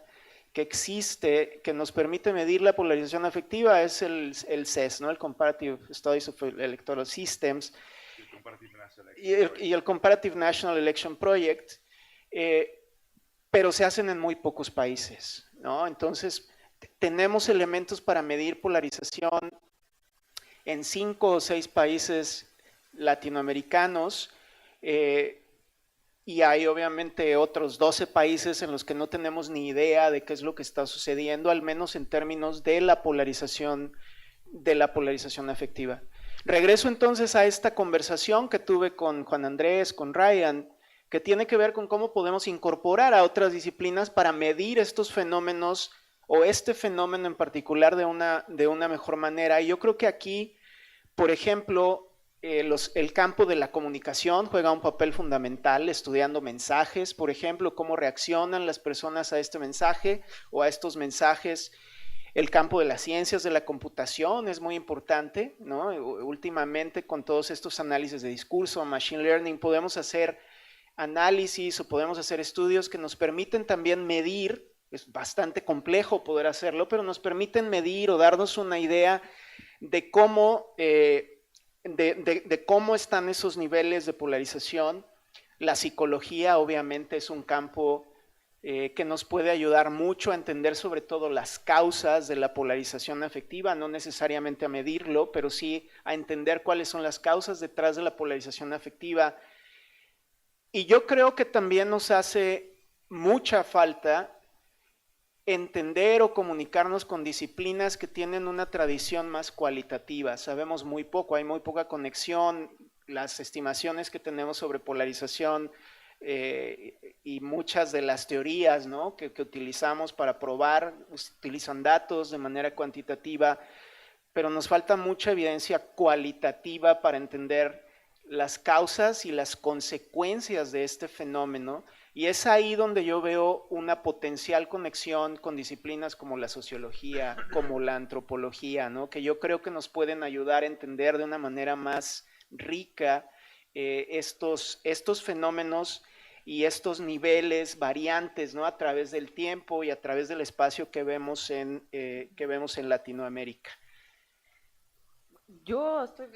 [SPEAKER 2] que existe que nos permite medir la polarización afectiva es el CES, ¿no? El Comparative Studies of Electoral Systems, y el Comparative National Election Project, pero se hacen en muy pocos países, ¿no? Entonces, tenemos elementos para medir polarización en 5 o 6 países latinoamericanos, y hay obviamente otros 12 países en los que no tenemos ni idea de qué es lo que está sucediendo, al menos en términos de la polarización afectiva. Regreso entonces a esta conversación que tuve con Juan Andrés, con Ryan, que tiene que ver con cómo podemos incorporar a otras disciplinas para medir estos fenómenos o este fenómeno en particular de una mejor manera. Y yo creo que aquí, por ejemplo, el campo de la comunicación juega un papel fundamental, estudiando mensajes, por ejemplo, cómo reaccionan las personas a este mensaje o a estos mensajes. El campo de las ciencias de la computación es muy importante, ¿no? Últimamente, con todos estos análisis de discurso, machine learning, podemos hacer análisis o podemos hacer estudios que nos permiten también medir. Es bastante complejo poder hacerlo, pero nos permiten medir o darnos una idea de cómo, cómo están esos niveles de polarización. La psicología obviamente es un campo que nos puede ayudar mucho a entender sobre todo las causas de la polarización afectiva, no necesariamente a medirlo, pero sí a entender cuáles son las causas detrás de la polarización afectiva. Y yo creo que también nos hace mucha falta entender o comunicarnos con disciplinas que tienen una tradición más cualitativa. Sabemos muy poco, hay muy poca conexión, las estimaciones que tenemos sobre polarización y muchas de las teorías, ¿no?, que utilizamos para probar, utilizan datos de manera cuantitativa, pero nos falta mucha evidencia cualitativa para entender las causas y las consecuencias de este fenómeno. Y es ahí donde yo veo una potencial conexión con disciplinas como la sociología, como la antropología, ¿no?, que yo creo que nos pueden ayudar a entender de una manera más rica estos fenómenos y estos niveles variantes, ¿no?, a través del tiempo y a través del espacio que vemos en Latinoamérica.
[SPEAKER 1] Yo estoy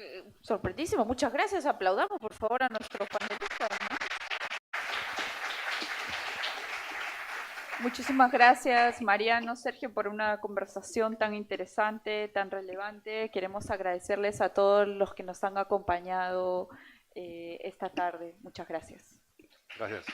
[SPEAKER 1] sorprendísimo. Muchas gracias. Aplaudamos, por favor, a nuestros panelistas, ¿no? Muchísimas gracias, Mariano, Sergio, por una conversación tan interesante, tan relevante. Queremos agradecerles a todos los que nos han acompañado esta tarde. Muchas gracias.
[SPEAKER 8] Gracias.